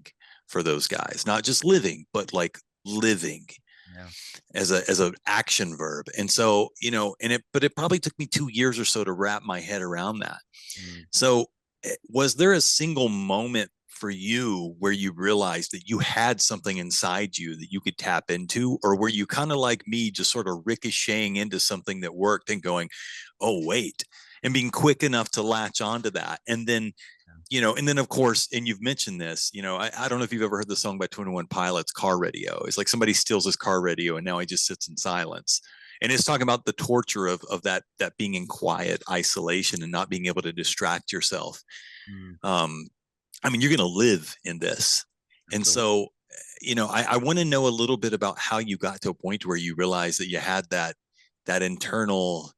for those guys, not just living, but like living as an action verb. And so, but it probably took me 2 years or so to wrap my head around that. So was there a single moment for you where you realized that you had something inside you that you could tap into? Or were you kind of like me, just sort of ricocheting into something that worked and going, oh, wait, and being quick enough to latch onto that? And then, of course, and you've mentioned this, I don't know if you've ever heard the song by 21 Pilots, Car Radio. It's like somebody steals his car radio and now he just sits in silence. And it's talking about the torture of that being in quiet isolation and not being able to distract yourself. You're going to live in this. And so, I want to know a little bit about how you got to a point where you realized that you had that internal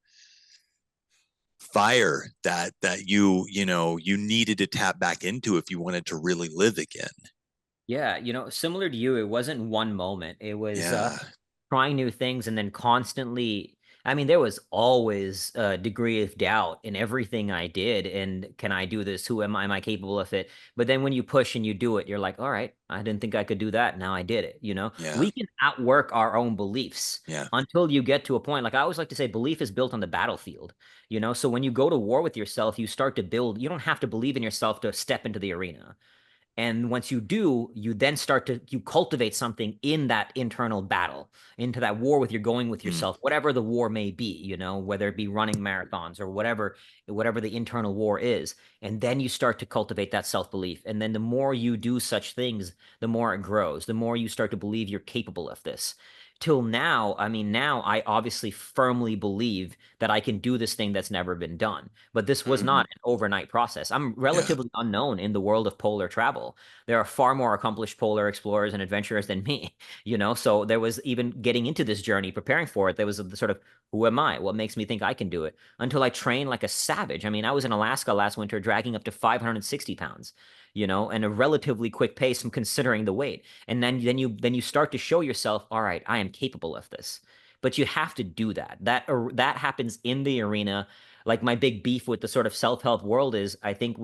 fire that you needed to tap back into if you wanted to really live again. Yeah. Similar to you, it wasn't one moment. It was trying new things and then constantly. There was always a degree of doubt in everything I did. And can I do this? Who am I? Am I capable of it? But then when you push and you do it, you're like, all right, I didn't think I could do that. Now I did it. We can outwork our own beliefs until you get to a point. Like I always like to say, belief is built on the battlefield. So when you go to war with yourself, you start to build. You don't have to believe in yourself to step into the arena. And once you do, you then you cultivate something in that internal battle, into that war with going with yourself, whatever the war may be, whether it be running marathons or whatever the internal war is. And then you start to cultivate that self-belief. And then the more you do such things, the more it grows, the more you start to believe you're capable of this. Till now, now I obviously firmly believe that I can do this thing that's never been done. But this was not an overnight process. I'm relatively unknown in the world of polar travel. There are far more accomplished polar explorers and adventurers than me, so there was, even getting into this journey, preparing for it, there was a sort of, who am I? What makes me think I can do it? Until I trained like a savage. I was in Alaska last winter dragging up to 560 pounds. And a relatively quick pace from considering the weight. And then you start to show yourself, all right, I am capable of this. But you have to do that. That happens in the arena. Like my big beef with the sort of self-help world is, I think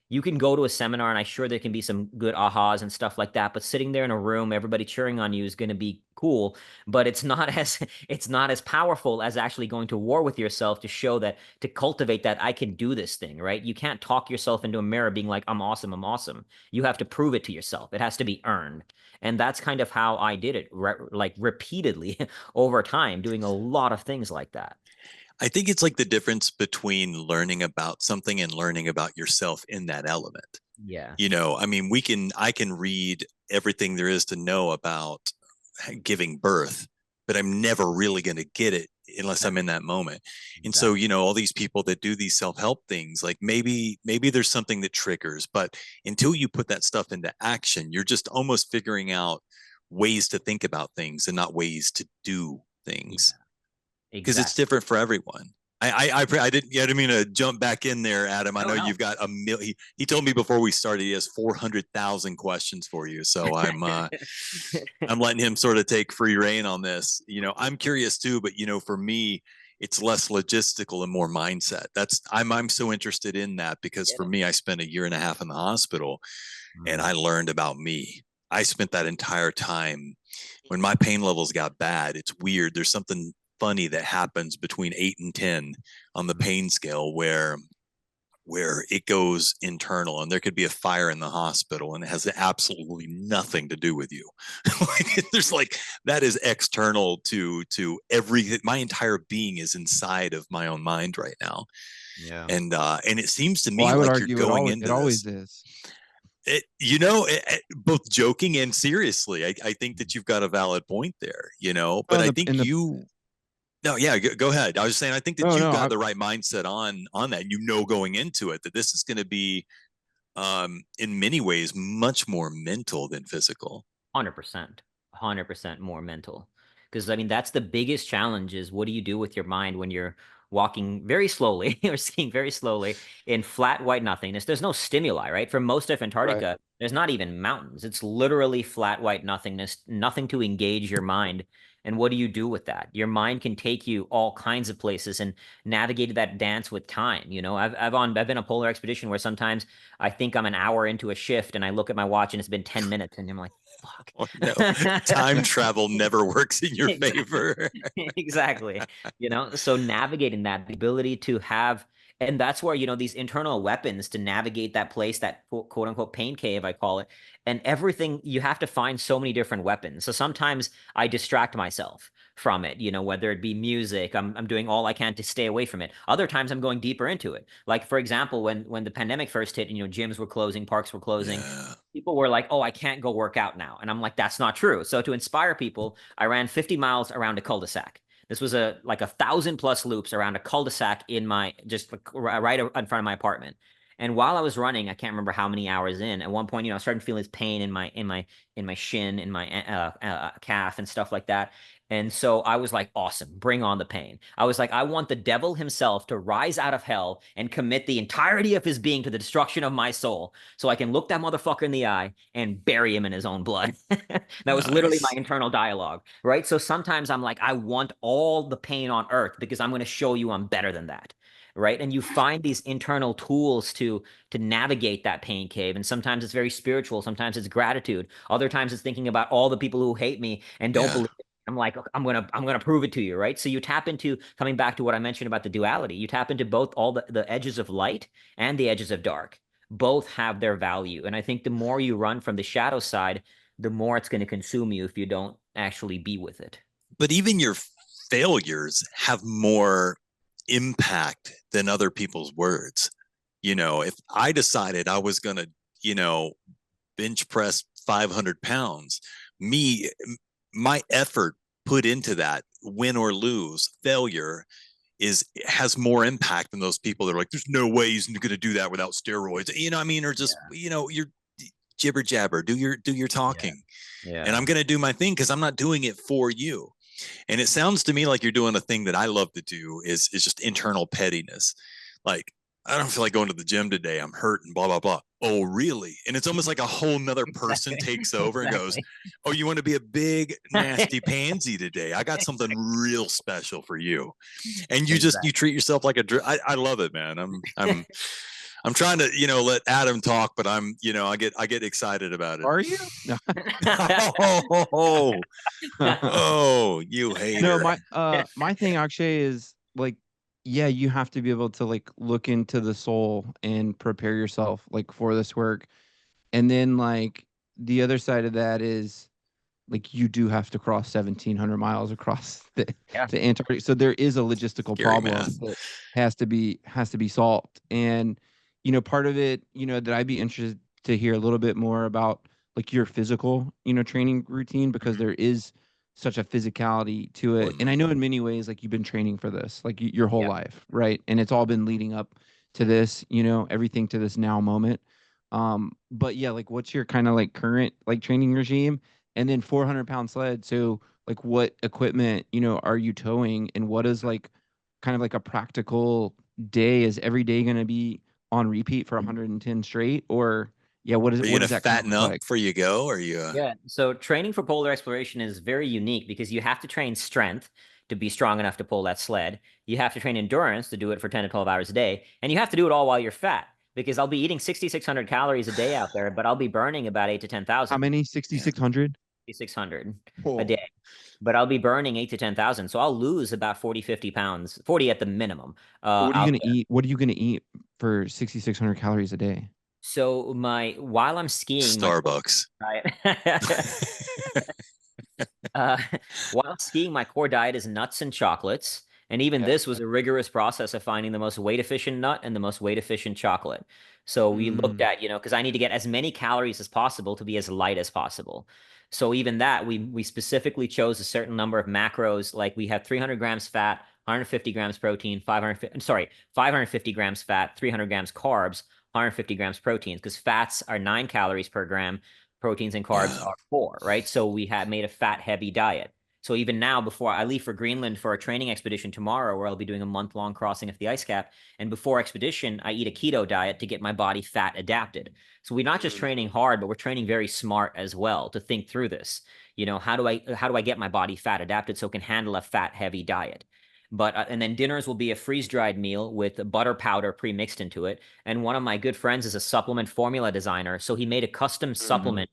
you can go to a seminar and I'm sure there can be some good ahas and stuff like that, but sitting there in a room, everybody cheering on you is going to be cool, but it's not as powerful as actually going to war with yourself to show that, to cultivate that I can do this thing, right? You can't talk yourself into a mirror being like, I'm awesome, I'm awesome. You have to prove it to yourself. It has to be earned. And that's kind of how I did it, like repeatedly over time, doing a lot of things like that. I think it's like the difference between learning about something and learning about yourself in that element. Yeah. I can read everything there is to know about giving birth, but I'm never really going to get it unless I'm in that moment. And so, all these people that do these self-help things, like maybe there's something that triggers, but until you put that stuff into action, you're just almost figuring out ways to think about things and not ways to do things. Because it's different for everyone. I didn't mean to jump back in there, Adam. I know you've got a million. He told me before we started he has 400,000 questions for you. So I'm letting him sort of take free reign on this. I'm curious too, but for me, it's less logistical and more mindset. I'm so interested in that because for me, I spent 1.5 years in the hospital and I learned about me. I spent that entire time when my pain levels got bad. It's weird. There's something funny that happens between 8 and 10 on the pain scale where it goes internal, and there could be a fire in the hospital and it has absolutely nothing to do with you. There's like, that is external to everything. My entire being is inside of my own mind right now. Yeah. And it seems to me I would like argue you're going into it always is. Both joking and seriously, I think that you've got a valid point there, but I think No, yeah, go ahead. I was saying, I think that No, you've no, got the right mindset on that. You know, going into it, that this is going to be, in many ways, much more mental than physical. 100%, 100% more mental. Because I mean, that's the biggest challenge is what do you do with your mind when you're walking very slowly or skiing very slowly in flat white nothingness? There's no stimuli, right? For most of right. Antarctica, there's not even mountains. It's literally flat white nothingness, nothing to engage your mind. And what do you do with that? Your mind can take you all kinds of places and navigate that dance with time. You know, I've been on a polar expedition where sometimes I think I'm an hour into a shift and I look at my watch and it's been 10 minutes and I'm like, fuck. Oh, no, time travel never works in your favor. Exactly. You know, so navigating that, the ability to have, and that's where, you know, these internal weapons to navigate that place, that quote unquote pain cave, I call it, and everything, you have to find so many different weapons. So sometimes I distract myself from it, you know, whether it be music, I'm doing all I can to stay away from it. Other times I'm going deeper into it. Like, for example, when the pandemic first hit, you know, gyms were closing, parks were closing. Yeah. People were like, oh, I can't go work out now. And I'm like, that's not true. So to inspire people, I ran 50 miles around a cul-de-sac. This was like 1,000+ loops around a cul-de-sac in my, just right in front of my apartment. And while I was running, I can't remember how many hours in. At one point, you know, I started feeling this pain in my shin, in my calf, and stuff like that. And so I was like, awesome, bring on the pain. I was like, I want the devil himself to rise out of hell and commit the entirety of his being to the destruction of my soul, so I can look that motherfucker in the eye and bury him in his own blood. That was literally my Nice. internal dialogue, right? So sometimes I'm like, I want all the pain on earth because I'm going to show you I'm better than that. Right. And you find these internal tools to navigate that pain cave. And sometimes it's very spiritual. Sometimes it's gratitude. Other times it's thinking about all the people who hate me and don't Yeah. believe it. I'm like, I'm gonna prove it to you, right? So you tap into, coming back to what I mentioned about the duality, you tap into both, all the edges of light and the edges of dark. Both have their value. And I think the more you run from the shadow side, the more it's going to consume you if you don't actually be with it. But even your failures have more impact than other people's words. You know, if I decided I was going to, you know, bench press 500 pounds, my effort put into that, win or lose, failure has more impact than those people that are like, there's no way he's going to do that without steroids. You know what I mean? Or just, you know, you're jibber jabber, do your talking. Yeah. And I'm going to do my thing because I'm not doing it for you. And it sounds to me like you're doing a thing that I love to do is just internal pettiness. Like, I don't feel like going to the gym today. I'm hurt and blah, blah, blah. Oh, really? And it's almost like a whole nother person takes over and goes, oh, you want to be a big, nasty pansy today? I got something real special for you. And you just, you treat yourself like I love it, man. I'm trying to, you know, let Adam talk, but I'm, you know, I get excited about it. Are you? No. Oh, you hater. No, my thing, Akshay, is like, yeah, you have to be able to like look into the soul and prepare yourself like for this work. And then like the other side of that is like you do have to cross 1,700 miles across the Antarctic. So there is a logistical Scary problem math. that has to be solved. And you know, part of it, you know, that I'd be interested to hear a little bit more about like your physical, you know, training routine, because there is such a physicality to it. And I know in many ways, like you've been training for this, like your whole life, right? And it's all been leading up to this, you know, everything to this now moment. But yeah, like what's your kind of like current like training regime? And then 400-pound sled. So like what equipment, you know, are you towing, and what is like kind of like a practical day? Is every day going to be on repeat for 110 straight, or what is it? Are you What gonna does that fatten kind of up look like? before you go? Or you? Yeah. So training for polar exploration is very unique because you have to train strength to be strong enough to pull that sled. You have to train endurance to do it for 10 to 12 hours a day. And you have to do it all while you're fat, because I'll be eating 6,600 calories a day out there, but I'll be burning about 8 to 10,000. How many? 6,600? 6,600 a day. But I'll be burning 8 to 10,000. So I'll lose about 40, 50 pounds, 40 at the minimum. What are you going to eat? What are you going to eat for 6,600 calories a day? So while I'm skiing, Starbucks. While skiing, my core diet is nuts and chocolates. And even this was a rigorous process of finding the most weight efficient nut and the most weight efficient chocolate. So we looked at, you know, because I need to get as many calories as possible to be as light as possible. So even that, we specifically chose a certain number of macros. Like we have 300 grams fat, 150 grams protein, 550 grams fat, 300 grams carbs, 150 grams proteins, because fats are 9 calories per gram, proteins and carbs Yeah. are 4, right? So we had made a fat heavy diet. So even now, before I leave for Greenland for a training expedition tomorrow, where I'll be doing a month-long crossing of the ice cap, and before expedition, I eat a keto diet to get my body fat adapted. So we're not just training hard, but we're training very smart as well to think through this. You know, how do I get my body fat adapted so it can handle a fat heavy diet? But and then dinners will be a freeze-dried meal with butter powder pre-mixed into it. And one of my good friends is a supplement formula designer, so he made a custom supplement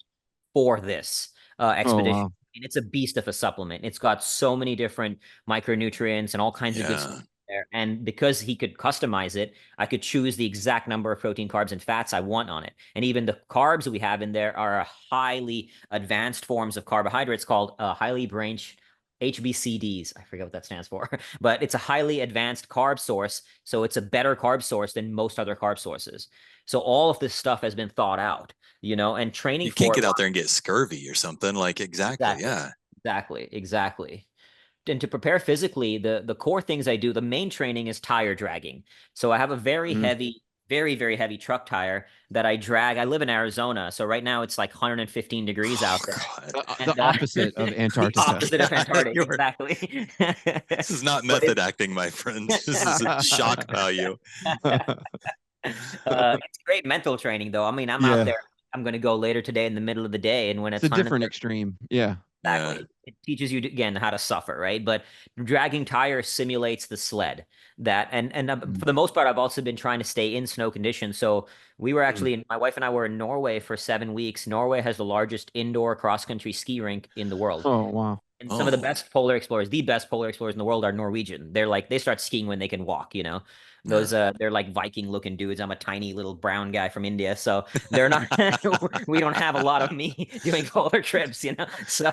for this Oh, expedition. wow. And it's a beast of a supplement. It's got so many different micronutrients and all kinds of good Yeah. stuff there. And because he could customize it, I could choose the exact number of protein, carbs, and fats I want on it. And even the carbs we have in there are highly advanced forms of carbohydrates called highly branched HBCDs. I forget what that stands for, but it's a highly advanced carb source. So it's a better carb source than most other carb sources. So all of this stuff has been thought out, you know, and training You can't for get it. out there and get scurvy or something. Like, exactly. Exactly. Yeah. Exactly. And to prepare physically, the core things I do, the main training is tire dragging. So I have a very Mm. heavy, very heavy truck tire that I drag. I live in Arizona, so right now it's like 115 degrees out there. God. And, The opposite of the Antarctica. opposite of Antarctica, You're- exactly. This is not But method acting, my friends. This is a shock value. it's great mental training, though. I mean, I'm out Yeah. there. I'm going to go later today in the middle of the day, and when It's it's a different 130 extreme. Yeah. exactly. It teaches you again how to suffer, right? But dragging tires simulates the sled. For the most part, I've also been trying to stay in snow conditions. So we were actually, my wife and I were in Norway for 7 weeks. Norway has the largest indoor cross country ski rink in the world. Oh, wow. And some of the best polar explorers, the best polar explorers in the world are Norwegian. They're like, they start skiing when they can walk, you know. Those they're like Viking looking dudes. I'm a tiny little brown guy from India, so they're not we don't have a lot of me doing polar trips, you know. So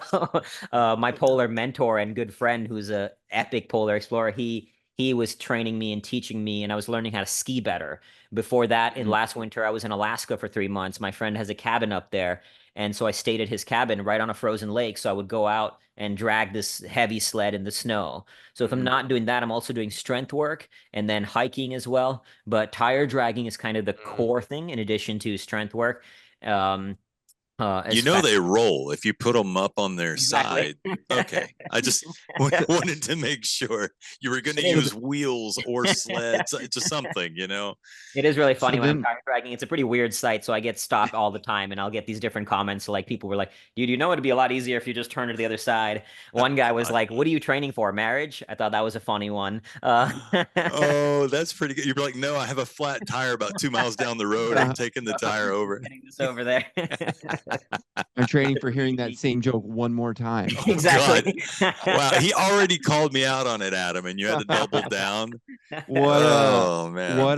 my polar mentor and good friend who's a epic polar explorer, he was training me and teaching me, and I was learning how to ski better. Before that, in last winter, I was in Alaska for 3 months. My friend has a cabin up there. And so I stayed at his cabin right on a frozen lake. So I would go out and drag this heavy sled in the snow. So if I'm not doing that, I'm also doing strength work and then hiking as well. But tire dragging is kind of the core thing in addition to strength work. You know they roll if you put them up on their Exactly. side. Okay, I just wanted to make sure you were going to use wheels or sleds, just something, you know. It is really funny So when I'm then- tire dragging. It's a pretty weird sight, so I get stopped all the time, and I'll get these different comments. Like people were like, "Dude, you know it'd be a lot easier if you just turned to the other side." One guy was like, "What are you training for? Marriage?" I thought that was a funny one. Oh, that's pretty good. You're like, no, I have a flat tire about 2 miles down the road. I'm taking the tire over. Getting this over there. I'm training for hearing that same joke one more time. Exactly. Wow, he already called me out on it, Adam, and you had to double down. What Oh man. what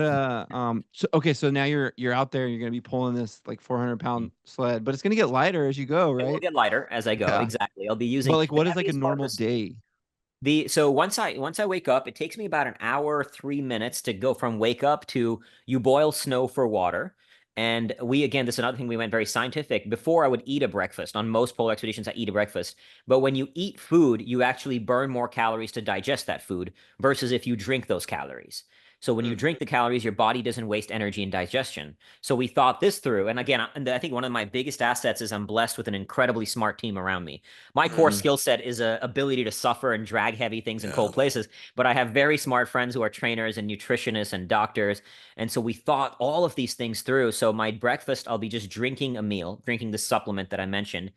so okay, so now you're out there, you're gonna be pulling this like 400-pound sled, but it's gonna get lighter as you go, It will right? get lighter as I go. Yeah. Exactly. I'll be using. But like what the is like a heaviest part normal was- day? So once I wake up, it takes me about an hour, 3 minutes to go from wake up to you boil snow for water. And this is another thing we went very scientific. Before I would eat a breakfast. On most polar expeditions, I eat a breakfast. But when you eat food, you actually burn more calories to digest that food versus if you drink those calories. So when you drink the calories, your body doesn't waste energy in digestion. So we thought this through. And again, I think one of my biggest assets is I'm blessed with an incredibly smart team around me. My core skill set is a ability to suffer and drag heavy things in cold places. But I have very smart friends who are trainers and nutritionists and doctors. And so we thought all of these things through. So my breakfast, I'll be just drinking a meal, drinking the supplement that I mentioned.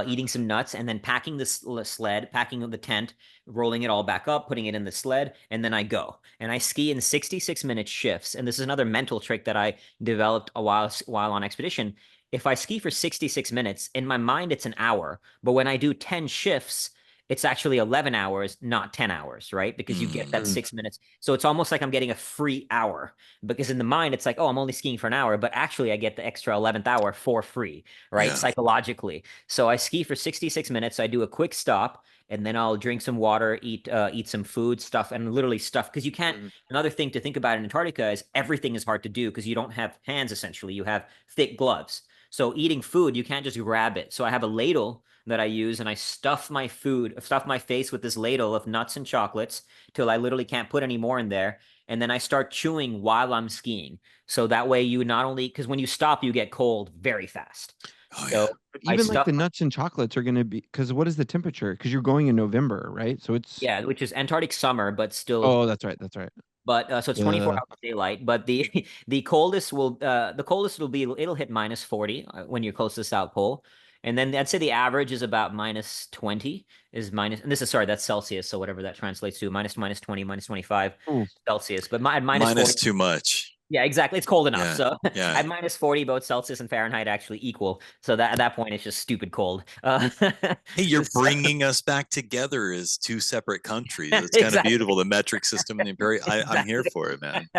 Eating some nuts, and then packing the sled, packing the tent, rolling it all back up, putting it in the sled, and then I go. And I ski in 66-minute shifts. And this is another mental trick that I developed a while on expedition. If I ski for 66 minutes, in my mind, it's an hour. But when I do 10 shifts, it's actually 11 hours, not 10 hours, right? Because you get that 6 minutes. So it's almost like I'm getting a free hour, because in the mind, it's like, oh, I'm only skiing for an hour, but actually I get the extra 11th hour for free, right? Yeah. Psychologically. So I ski for 66 minutes. I do a quick stop, and then I'll drink some water, eat some food stuff, and literally stuff. Because you can't, another thing to think about in Antarctica is everything is hard to do because you don't have hands, essentially. You have thick gloves. So eating food, you can't just grab it. So I have a ladle that I use, and I stuff my face with this ladle of nuts and chocolates till I literally can't put any more in there. And then I start chewing while I'm skiing. So that way you not only, because when you stop, you get cold very fast. Oh yeah. So But I even like stuff, the nuts and chocolates are going to be, because what is the temperature? Because you're going in November, right? So it's, yeah, which is Antarctic summer, but still, oh, that's right. That's right. but so it's 24 hours daylight. But the coldest will be, it'll hit -40 when you're close to the South Pole. And then I'd say the average is about -20 is minus, and this is, sorry, that's Celsius. So whatever that translates to, -20, -25 Ooh. Celsius, but at Minus -40. too much. Yeah, exactly. It's cold enough. Yeah. So Yeah. at -40, both Celsius and Fahrenheit actually equal. So that at that point, it's just stupid cold. Hey, you're so- bringing us back together as two separate countries. It's kind of Exactly. beautiful. The metric system and the imperial. I'm here Exactly. for it, man.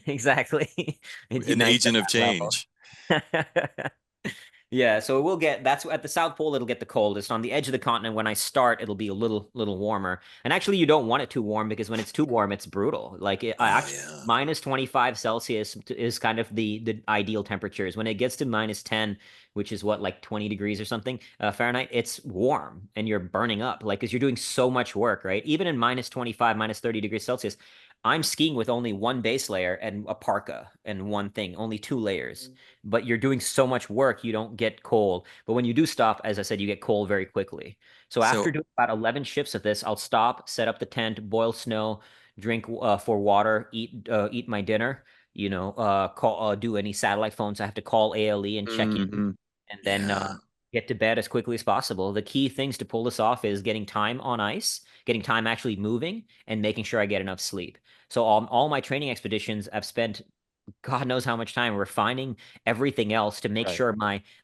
Exactly. It An unites at agent of that level. change. Yeah, so we'll get, that's at the South Pole, it'll get the coldest. On the edge of the continent, when I start, it'll be a little warmer. And actually, you don't want it too warm, because when it's too warm, it's brutal. Like I Oh actually, yeah. -25 Celsius is kind of the ideal temperatures. When it gets to -10, which is what, like 20 degrees or something Fahrenheit, it's warm and you're burning up, like, because you're doing so much work, right? Even in -25, -30 degrees Celsius, I'm skiing with only one base layer and a parka and one thing, only 2 layers. But you're doing so much work, you don't get cold. But when you do stop, as I said, you get cold very quickly. So after So doing about 11 shifts of this, I'll stop, set up the tent, boil snow, drink for water, eat my dinner, do any satellite phones I have to call ALE and check in, Mhm. and then yeah. get to bed as quickly as possible. The key things to pull this off is getting time on ice, getting time actually moving, and making sure I get enough sleep. So all my training expeditions, I've spent God knows how much time refining everything else to make Right. sure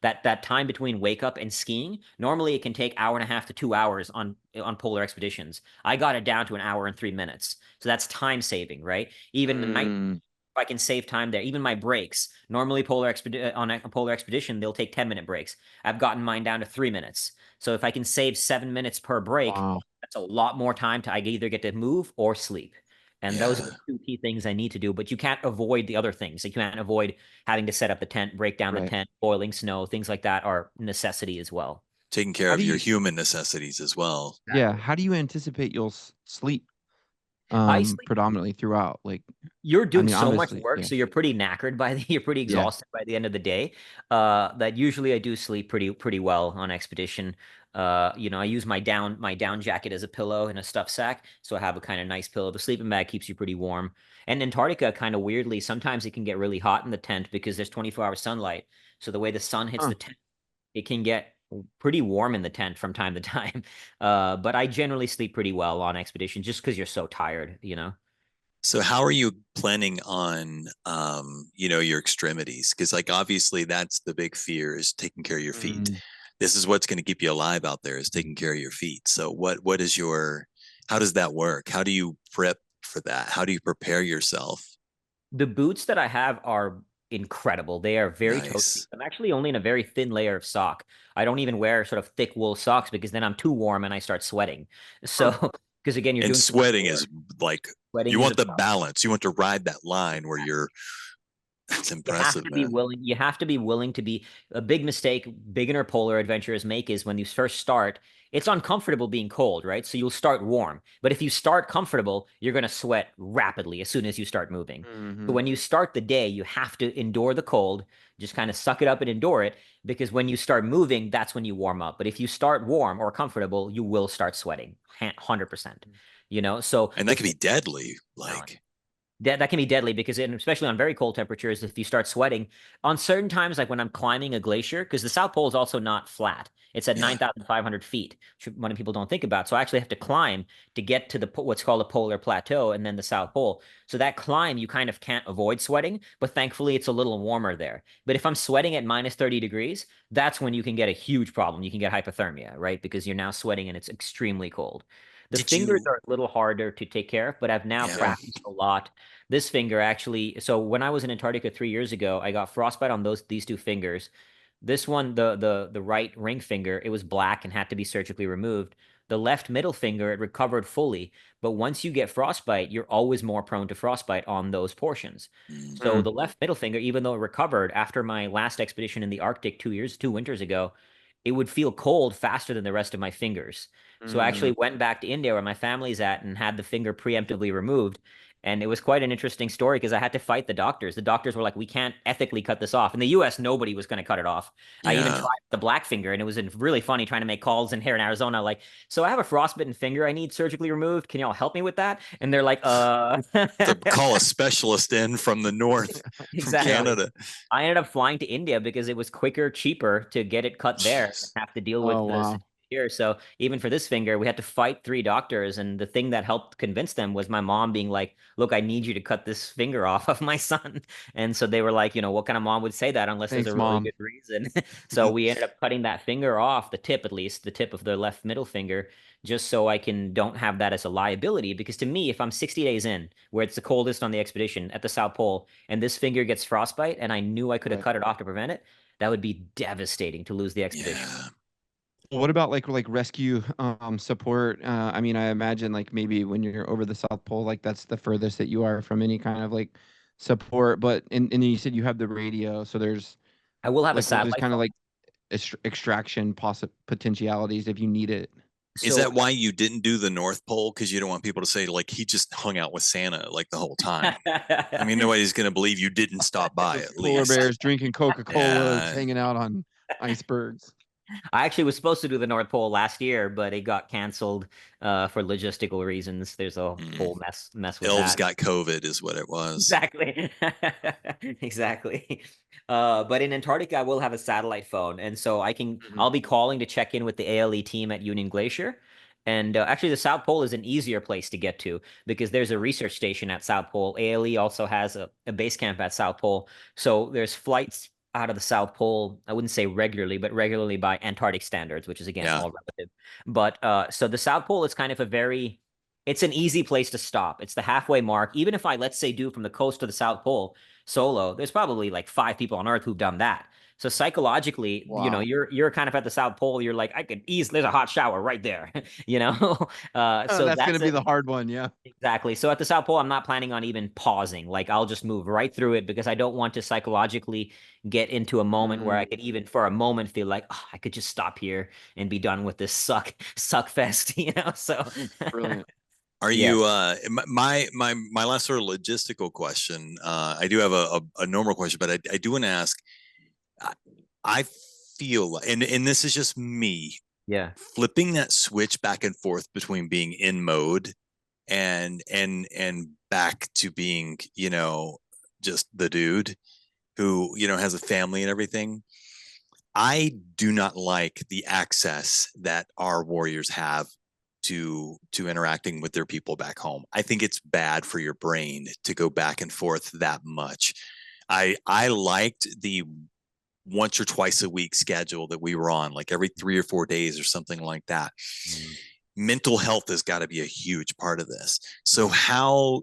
that time between wake up and skiing, normally it can take 1.5 to 2 hours on polar expeditions. I got it down to 1 hour and 3 minutes. So that's time saving, right? Even the night, Mm, if I can save time there. Even my breaks, normally on a polar expedition, they'll take 10-minute breaks. I've gotten mine down to 3 minutes. So if I can save 7 minutes per break, wow. that's a lot more time to I either get to move or sleep. And those are Yeah. the two key things I need to do. But you can't avoid the other things. Like, you can't avoid having to set up the tent, break down the Right. tent, boiling snow, things like that are necessity as well. Taking care How of do your you, human necessities as well. yeah, how do you anticipate you'll sleep I sleep. predominantly throughout? Like, You're I doing mean, so much obviously, work, yeah. so you're pretty knackered you're pretty Yeah. exhausted by the end of the day. That usually I do sleep pretty well on expedition. I use my down jacket as a pillow and a stuff sack, so I have a kind of nice pillow. The sleeping bag keeps you pretty warm. And Antarctica, kind of weirdly, sometimes it can get really hot in the tent because there's 24-hour sunlight. So the way the sun hits Huh. the tent, it can get pretty warm in the tent from time to time. But I generally sleep pretty well on expedition just because you're so tired. So how are you planning on your extremities? Because like obviously that's the big fear is taking care of your feet. Mm, This is what's going to keep you alive out there is taking care of your feet. So what is how does that work? How do you prep for that? How do you prepare yourself? The boots that I have are incredible. They are very toasty. Nice. I'm actually only in a very thin layer of sock. I don't even wear sort of thick wool socks because then I'm too warm and I start sweating. huh. So, because again, you're And doing so much sweating work. is like Sweating you is a want the balance. You want to ride that line where you're that's You have impressive, to be man. willing. You have to be willing to be a big mistake beginner polar adventurers make is when you first start, it's uncomfortable being cold, right? So you'll start warm. But if you start comfortable, you're going to sweat rapidly as soon as you start moving. So Mhm. when you start the day, you have to endure the cold, just kind of suck it up and endure it, because when you start moving, that's when you warm up. But if you start warm or comfortable, you will start sweating 100%. So And that can be deadly. Like that can be deadly because especially on very cold temperatures, if you start sweating on certain times, like when I'm climbing a glacier, because the South Pole is also not flat. It's at yeah. 9,500 feet, which many people don't think about. So I actually have to climb to get to what's called a polar plateau and then the South Pole. So that climb, you kind of can't avoid sweating, but thankfully it's a little warmer there. But if I'm sweating at -30 degrees, that's when you can get a huge problem. You can get hypothermia, right? Because you're now sweating and it's extremely cold. The Did fingers you are a little harder to take care of, but I've now yeah. Yeah. practiced a lot. This finger actually, so when I was in Antarctica 3 years ago, I got frostbite on these two fingers. This one, the right ring finger, it was black and had to be surgically removed. The left middle finger, it recovered fully. But once you get frostbite, you're always more prone to frostbite on those portions. So Mm. the left middle finger, even though it recovered after my last expedition in the Arctic 2 winters ago, it would feel cold faster than the rest of my fingers. So I actually went back to India where my family's at and had the finger preemptively removed. And it was quite an interesting story because I had to fight the doctors. The doctors were like, we can't ethically cut this off. In the US, nobody was going to cut it off. I even Yeah. tried the black finger, and it was really funny trying to make calls in here in Arizona. Like, so I have a frostbitten finger I need surgically removed. Can y'all help me with that? And they're like, To call a specialist in from the north, from Exactly. Canada. I ended up flying to India because it was quicker, cheaper to get it cut there and Jeez. have to deal with Oh, the wow. here. So even for this finger, we had to fight 3 doctors. And the thing that helped convince them was my mom being like, look, I need you to cut this finger off of my son. And so they were like, what kind of mom would say that unless there's Thanks, a really Mom. good reason? So we ended up cutting that finger off, the tip, at least the tip of the left middle finger, just so I don't have that as a liability. Because to me, if I'm 60 days in, where it's the coldest on the expedition at the South Pole, and this finger gets frostbite, and I knew I could have Right. cut it off to prevent it, that would be devastating to lose the expedition. Yeah. What about like rescue support? I mean, I imagine like maybe when you're over the South Pole, like that's the furthest that you are from any kind of like support. But and then you said you have the radio, so there's I will have a like there's satellite kind of phone. like extraction potentialities if you need it. Is So that why you didn't do the North Pole? Because you don't want people to say like he just hung out with Santa like the whole time. I mean, nobody's going to believe you didn't stop by at Polar least. bears drinking Coca-Cola, Yeah. hanging out on icebergs. I actually was supposed to do the North Pole last year, but it got canceled for logistical reasons. There's a whole mess with Elves that. got COVID is what it was. Exactly. Exactly. But in Antarctica, I will have a satellite phone. And so I'll be calling to check in with the ALE team at Union Glacier. And actually, the South Pole is an easier place to get to because there's a research station at South Pole. ALE also has a base camp at South Pole. So there's flights out of the South Pole. I wouldn't say regularly, but regularly by Antarctic standards, which is, again, Yeah. all relative. But so the South Pole is kind of it's an easy place to stop. It's the halfway mark. Even if I, let's say, do from the coast to the South Pole solo, there's probably like 5 people on Earth who've done that. So psychologically, Wow. you're kind of at the South Pole. You're like, I could easily, there's a hot shower right there, Oh, So that's gonna be it. the hard one, yeah. Exactly. So at the South Pole, I'm not planning on even pausing. Like I'll just move right through it because I don't want to psychologically get into a moment where I could even for a moment feel like, oh, I could just stop here and be done with this suck fest, So Brilliant. Are Yes. you my last sort of logistical question? I do have a normal question, but I do want to ask. I feel, and this is just me, Yeah. flipping that switch back and forth between being in mode and back to being, just the dude who, has a family and everything. I do not like the access that our warriors have to interacting with their people back home. I think it's bad for your brain to go back and forth that much. I liked the once or twice a week schedule that we were on, like every 3 or 4 days or something like that. Mental health has got to be a huge part of this. So how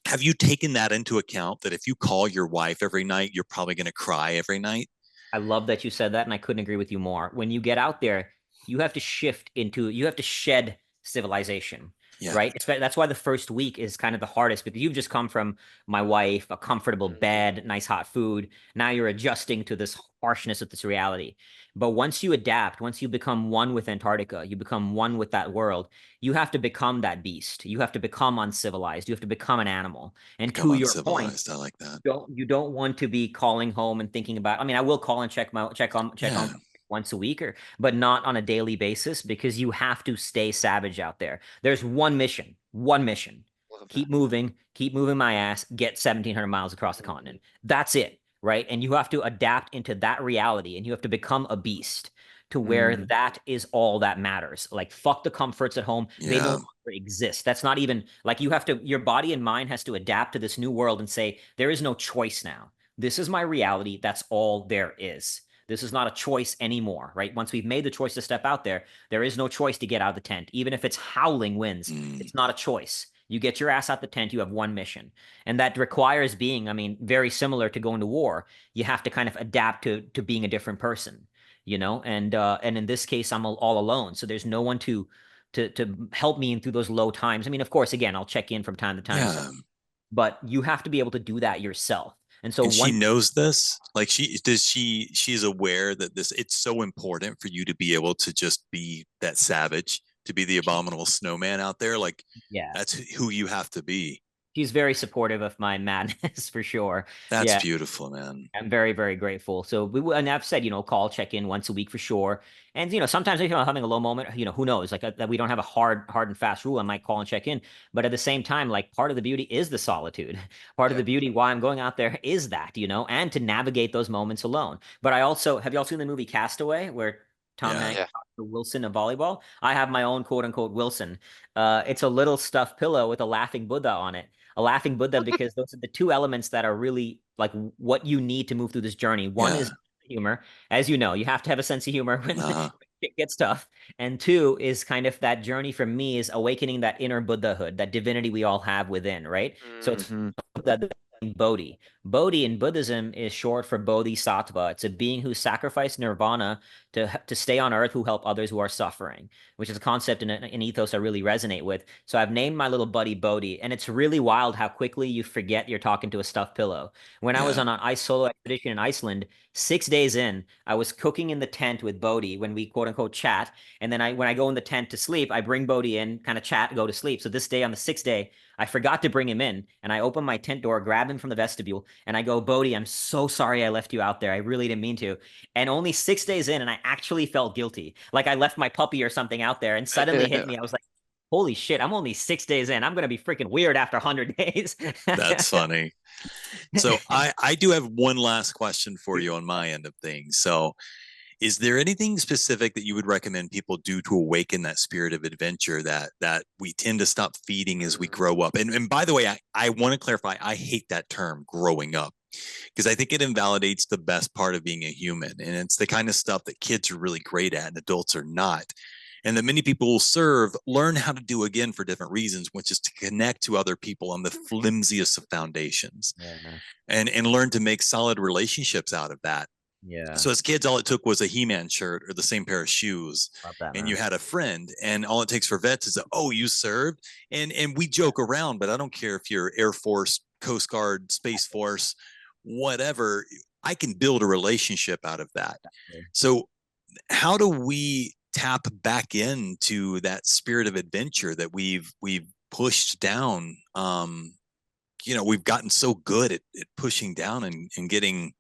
have you taken that into account, that if you call your wife every night, you're probably going to cry every night? I love that you said that, and I couldn't agree with you more. When you get out there, you have to shed civilization. Yeah. Right. That's why the first week is kind of the hardest because you've just come from my wife, a comfortable bed, nice hot food. Now you're adjusting to this harshness of this reality. But once you adapt, once you become one with Antarctica, you become one with that world, you have to become that beast. You have to become uncivilized. You have to become an animal. And Become to your point, uncivilized. I like that. you don't want to be calling home and thinking about, I mean, I will call and check on Yeah. once a week but not on a daily basis because you have to stay savage out there. There's one mission. Keep moving my ass, get 1,700 miles across the continent. That's it, right? And you have to adapt into that reality and you have to become a beast to where that is all that matters. Like fuck the comforts at home. They no Yeah. longer exist. That's not even like your body and mind has to adapt to this new world and say, there is no choice now. This is my reality. That's all there is. This is not a choice anymore, right? Once we've made the choice to step out there, there is no choice to get out of the tent. Even if it's howling winds, it's not a choice. You get your ass out the tent, you have one mission. And that requires being, I mean, very similar to going to war. You have to kind of adapt to being a different person, and in this case, I'm all alone. So there's no one to help me through those low times. I mean, of course, again, I'll check in from time to time. Yeah. But you have to be able to do that yourself. And so And she one knows this? Like she's aware that it's so important for you to be able to just be that savage, to be the abominable snowman out there. Like yeah, that's who you have to be. she's very supportive of my madness for sure. That's Yeah. beautiful, man. I'm very, very grateful. So and I've said, call, check in once a week for sure. And sometimes if I'm having a low moment, who knows? Like that we don't have a hard and fast rule. I might call and check in, but at the same time, like part of the beauty is the solitude. Part of the beauty why I'm going out there is that, and to navigate those moments alone. But I also have y'all seen the movie Castaway where Tom Yeah. Hanks talks to Wilson of volleyball? I have my own quote unquote Wilson. It's a little stuffed pillow with a laughing Buddha on it. A laughing Buddha because those are the two elements that are really like what you need to move through this journey. One Yeah. is humor. As you know, you have to have a sense of humor when Uh-huh. it gets tough. And two is kind of that journey for me is awakening that inner Buddhahood, that divinity we all have within, right? So it's Mhm. that Bodhi. Bodhi in Buddhism is short for Bodhisattva. It's a being who sacrificed nirvana to stay on earth, who help others who are suffering, which is a concept and an ethos I really resonate with. So I've named my little buddy Bodhi, and it's really wild how quickly you forget you're talking to a stuffed pillow. When I was Yeah. on an ice solo expedition in Iceland, 6 days in, I was cooking in the tent with Bodhi when we quote unquote chat. And then when I go in the tent to sleep, I bring Bodhi in, kind of chat, go to sleep. So this day on the 6th day, I forgot to bring him in, and I open my tent door, grab him from the vestibule, and I go, Bodhi, I'm so sorry I left you out there. I really didn't mean to. And only 6 days in, and I actually felt guilty. Like I left my puppy or something out there, and suddenly hit me. I was like, holy shit, I'm only 6 days in. I'm going to be freaking weird after 100 days. That's funny. So I do have one last question for you on my end of things. So is there anything specific that you would recommend people do to awaken that spirit of adventure that we tend to stop feeding as we grow up? And by the way, I want to clarify, I hate that term growing up because I think it invalidates the best part of being a human. And it's the kind of stuff that kids are really great at and adults are not. And that many people will learn how to do again for different reasons, which is to connect to other people on the flimsiest of foundations and learn to make solid relationships out of that. Yeah. So as kids, all it took was a He-Man shirt or the same pair of shoes, Love that, and man. you had a friend. And all it takes for vets is, oh, you served, and we joke around, but I don't care if you're Air Force, Coast Guard, Space Force, whatever. I can build a relationship out of that. So how do we tap back into that spirit of adventure that we've pushed down? We've gotten so good at pushing down and getting,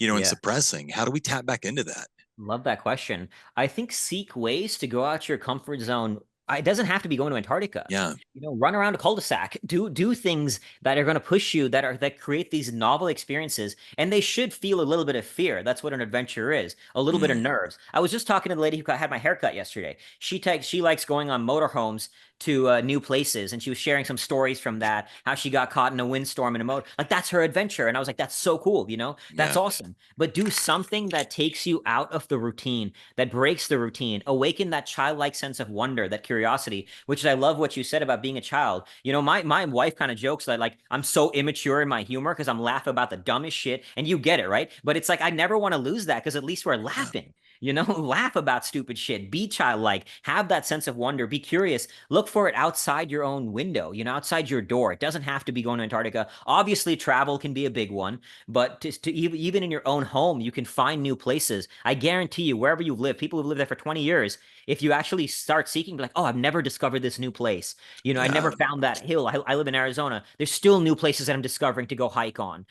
and suppressing. How do we tap back into that? Love that question. I think seek ways to go out your comfort zone. It doesn't have to be going to Antarctica. Yeah. Run around a cul-de-sac. Do things that are going to push you, that create these novel experiences, and they should feel a little bit of fear. That's what an adventure is. A little bit of nerves. I was just talking to the lady who had my haircut yesterday. She likes going on motorhomes to new places, and she was sharing some stories from that, how she got caught in a windstorm in a motor. Like that's her adventure, and I was like, that's so cool. That's awesome. But do something that takes you out of the routine, that breaks the routine, awaken that childlike sense of wonder, that curiosity, which is, I love what you said about being a child. My wife kind of jokes that like I'm so immature in my humor because I'm laughing about the dumbest shit, and you get it, right? But it's like I never want to lose that because at least we're laughing. Laugh about stupid shit, be childlike, have that sense of wonder, be curious, look for it outside your own window, outside your door. It doesn't have to be going to Antarctica. Obviously, travel can be a big one, but to even in your own home, you can find new places. I guarantee you, wherever you live, people who've lived there for 20 years, if you actually start seeking, be like, oh, I've never discovered this new place. I never found that hill. I live in Arizona. There's still new places that I'm discovering to go hike on.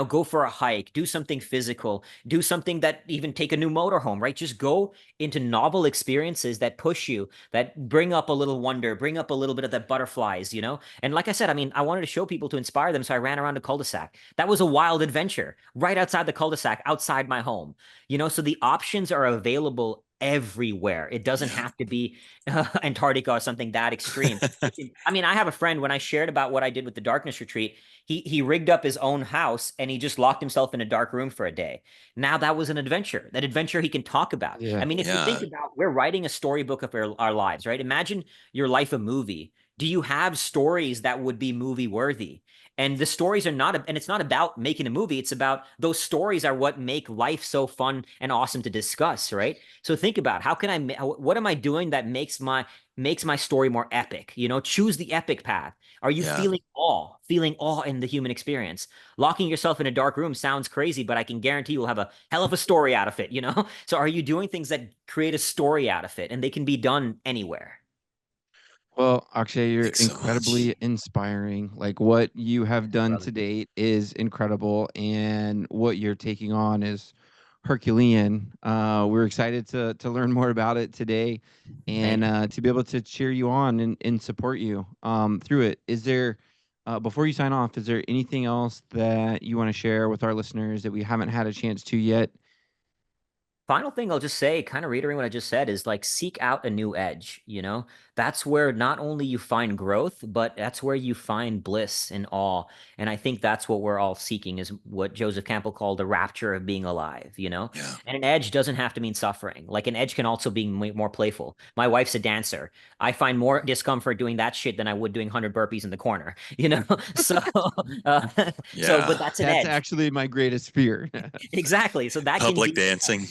Go for a hike, do something physical, do something that even take a new motorhome, right? Just go into novel experiences that push you, that bring up a little wonder, bring up a little bit of that butterflies, And like I said, I wanted to show people to inspire them. So I ran around a cul-de-sac. That was a wild adventure right outside the cul-de-sac, outside my home, so the options are available everywhere. It doesn't have to be Antarctica or something that extreme. I have a friend, when I shared about what I did with the darkness retreat, he rigged up his own house and he just locked himself in a dark room for a day. Now that was an adventure, that adventure he can talk about. Yeah. If you think about, we're writing a storybook of our lives, right? Imagine your life a movie. Do you have stories that would be movie worthy? And the stories are not, and it's not about making a movie. It's about those stories are what make life so fun and awesome to discuss, right? So think about how can what am I doing that makes my story more epic? Choose the epic path. Are you Yeah. feeling awe in the human experience? Locking yourself in a dark room sounds crazy, but I can guarantee you'll have a hell of a story out of it, So are you doing things that create a story out of it? And they can be done anywhere. Well, Akshay, you're Thanks so much. incredibly inspiring. Like what you have done Brother. to date is incredible, and what you're taking on is Herculean. We're excited to learn more about it today, and Thank you. to be able to cheer you on and support you through it. Is there, before you sign off, is there anything else that you want to share with our listeners that we haven't had a chance to yet? Final thing I'll just say, kind of reiterating what I just said, is like seek out a new edge. That's where not only you find growth, but that's where you find bliss and awe. And I think that's what we're all seeking, is what Joseph Campbell called the rapture of being alive. Yeah. And an edge doesn't have to mean suffering. Like an edge can also be more playful. My wife's a dancer. I find more discomfort doing that shit than I would doing 100 burpees in the corner. So, uh, but Yeah. that's an That's edge. actually my greatest fear. Exactly. So that can Public be dancing.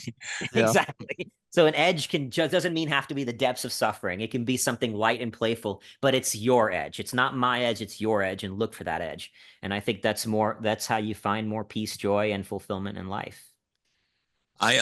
Yeah. exactly. So an edge can just doesn't mean have to be the depths of suffering. It can be something light and playful, but it's your edge. It's not my edge, it's your edge, and look for that edge. And I think that's how you find more peace, joy, and fulfillment in life. I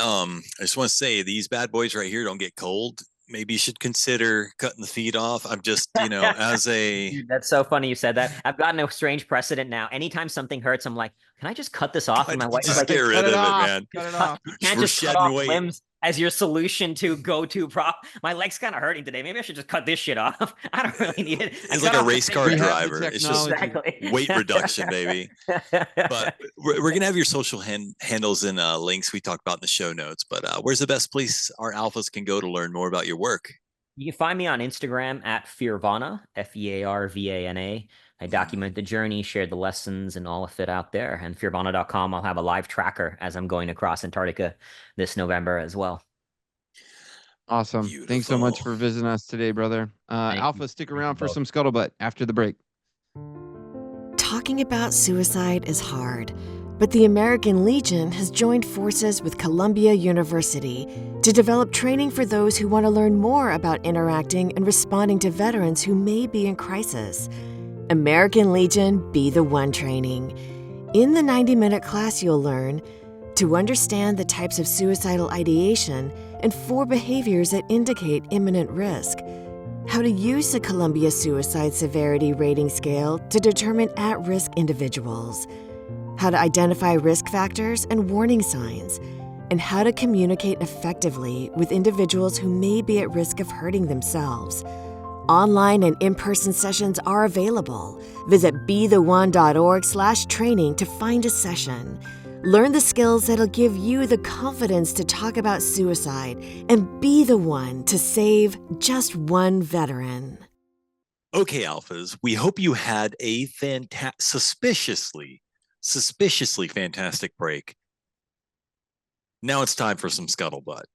just want to say these bad boys right here don't get cold. Maybe you should consider cutting the feet off. I'm just, as a Dude, that's so funny you said that. I've gotten a strange precedent now. Anytime something hurts, I'm like, can I just cut this off? And my wife is just like, get rid Cut it of it, off. man. Cut it cut, off. you can't We're just cut shedding off weight. limbs as your solution to go to prop. My leg's kind of hurting today. Maybe I should just cut this shit off. I don't really need it. It's like a race car We have the driver. It's just Exactly. weight reduction, baby. But we're gonna have your social handles and links we talked about in the show notes. But where's the best place our alphas can go to learn more about your work? You can find me on Instagram at Fearvana, Fearvana. I document the journey, share the lessons, and all of it out there. And fearvana.com, I'll have a live tracker as I'm going across Antarctica this November as well. Awesome. Beautiful. Thanks so much for visiting us today, brother. Alpha, stick around for some scuttlebutt after the break. Talking about suicide is hard, but the American Legion has joined forces with Columbia University to develop training for those who want to learn more about interacting and responding to veterans who may be in crisis. American Legion Be the One training. In the 90-minute class, you'll learn to understand the types of suicidal ideation and 4 behaviors that indicate imminent risk, how to use the Columbia Suicide Severity Rating Scale to determine at-risk individuals, how to identify risk factors and warning signs, and how to communicate effectively with individuals who may be at risk of hurting themselves. Online and in-person sessions are available. Visit betheone.org/training to find a session. Learn the skills that'll give you the confidence to talk about suicide and be the one to save just one veteran. Okay, alphas, we hope you had a suspiciously fantastic break. Now it's time for some scuttlebutt.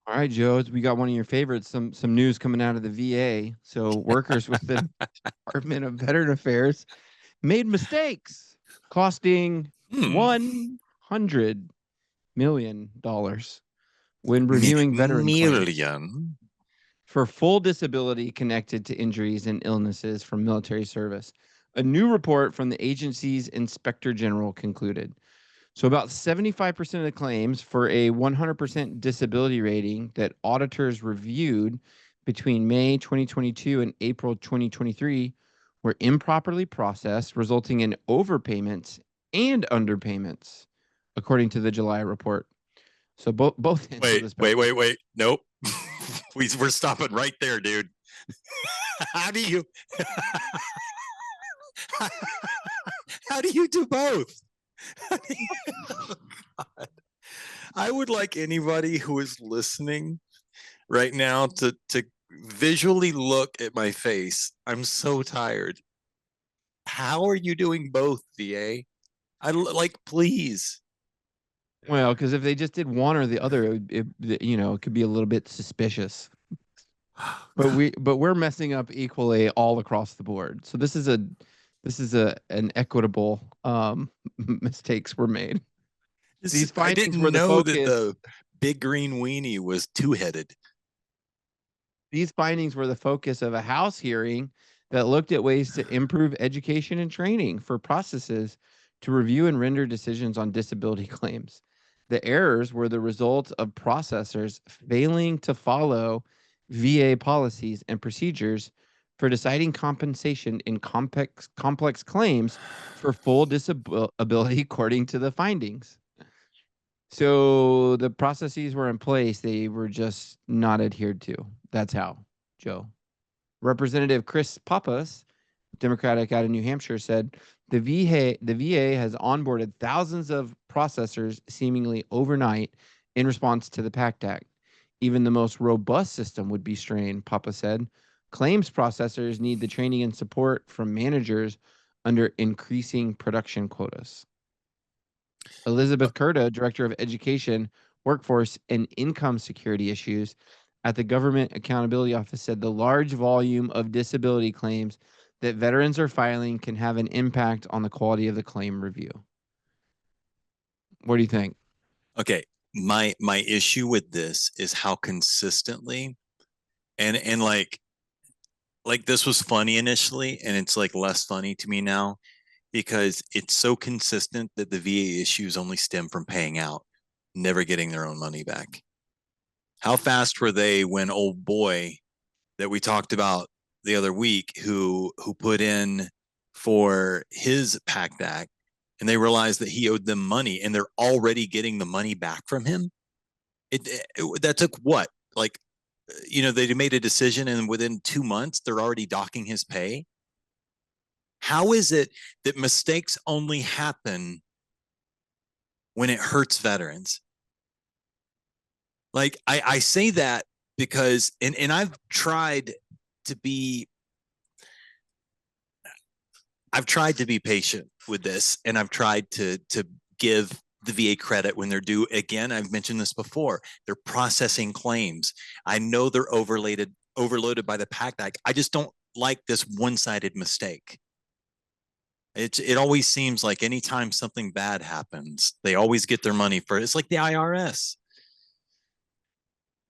All right, Joe, we got one of your favorites, some news coming out of the VA. So workers with the Department of Veteran Affairs made mistakes costing $100 million when reviewing veteran claims for full disability connected to injuries and illnesses from military service. A new report from the agency's Inspector General concluded. So about 75% of the claims for a 100% disability rating that auditors reviewed between May 2022 and April 2023 were improperly processed, resulting in overpayments and underpayments, according to the July report. So both. Wait. Nope. We're stopping right there, dude. How do you do both? Oh, God. I would like anybody who is listening right now to visually look at my face. I'm so tired. How are you doing both, VA? Please. Well, because if they just did one or the other, it could be a little bit suspicious. But we're messing up equally all across the board. So this is a This is an equitable mistakes were made. These I findings didn't were the know that focus. the big green weenie was two-headed. These findings were the focus of a House hearing that looked at ways to improve education and training for processes to review and render decisions on disability claims. The errors were the result of processors failing to follow VA policies and procedures for deciding compensation in complex claims for full disability according to the findings. So the processes were in place, they were just not adhered to. That's how, Joe. Representative Chris Pappas, Democratic out of New Hampshire, said the VA has onboarded thousands of processors seemingly overnight in response to the PACT Act. Even the most robust system would be strained, Papa said. Claims processors need the training and support from managers under increasing production quotas. Elizabeth Kurta, Director of Education, Workforce, and Income Security Issues at the Government Accountability Office, said the large volume of disability claims that veterans are filing can have an impact on the quality of the claim review. What do you think? Okay, my issue with this is how consistently and like this was funny initially, and it's like less funny to me now because it's so consistent that the VA issues only stem from paying out, never getting their own money back. How fast were they when old boy that we talked about the other week who put in for his PACT Act and they realized that he owed them money and they're already getting the money back from him? That took what? Like, they made a decision and within 2 months they're already docking his pay. How is it that mistakes only happen when it hurts veterans? Like, I say that because, and I've tried to be patient with this, and I've tried to give the VA credit when they're due. Again, I've mentioned this before. They're processing claims. I know they're overloaded by the PACT Act. I just don't like this one-sided mistake. It always seems like anytime something bad happens, they always get their money for it. It's like the IRS.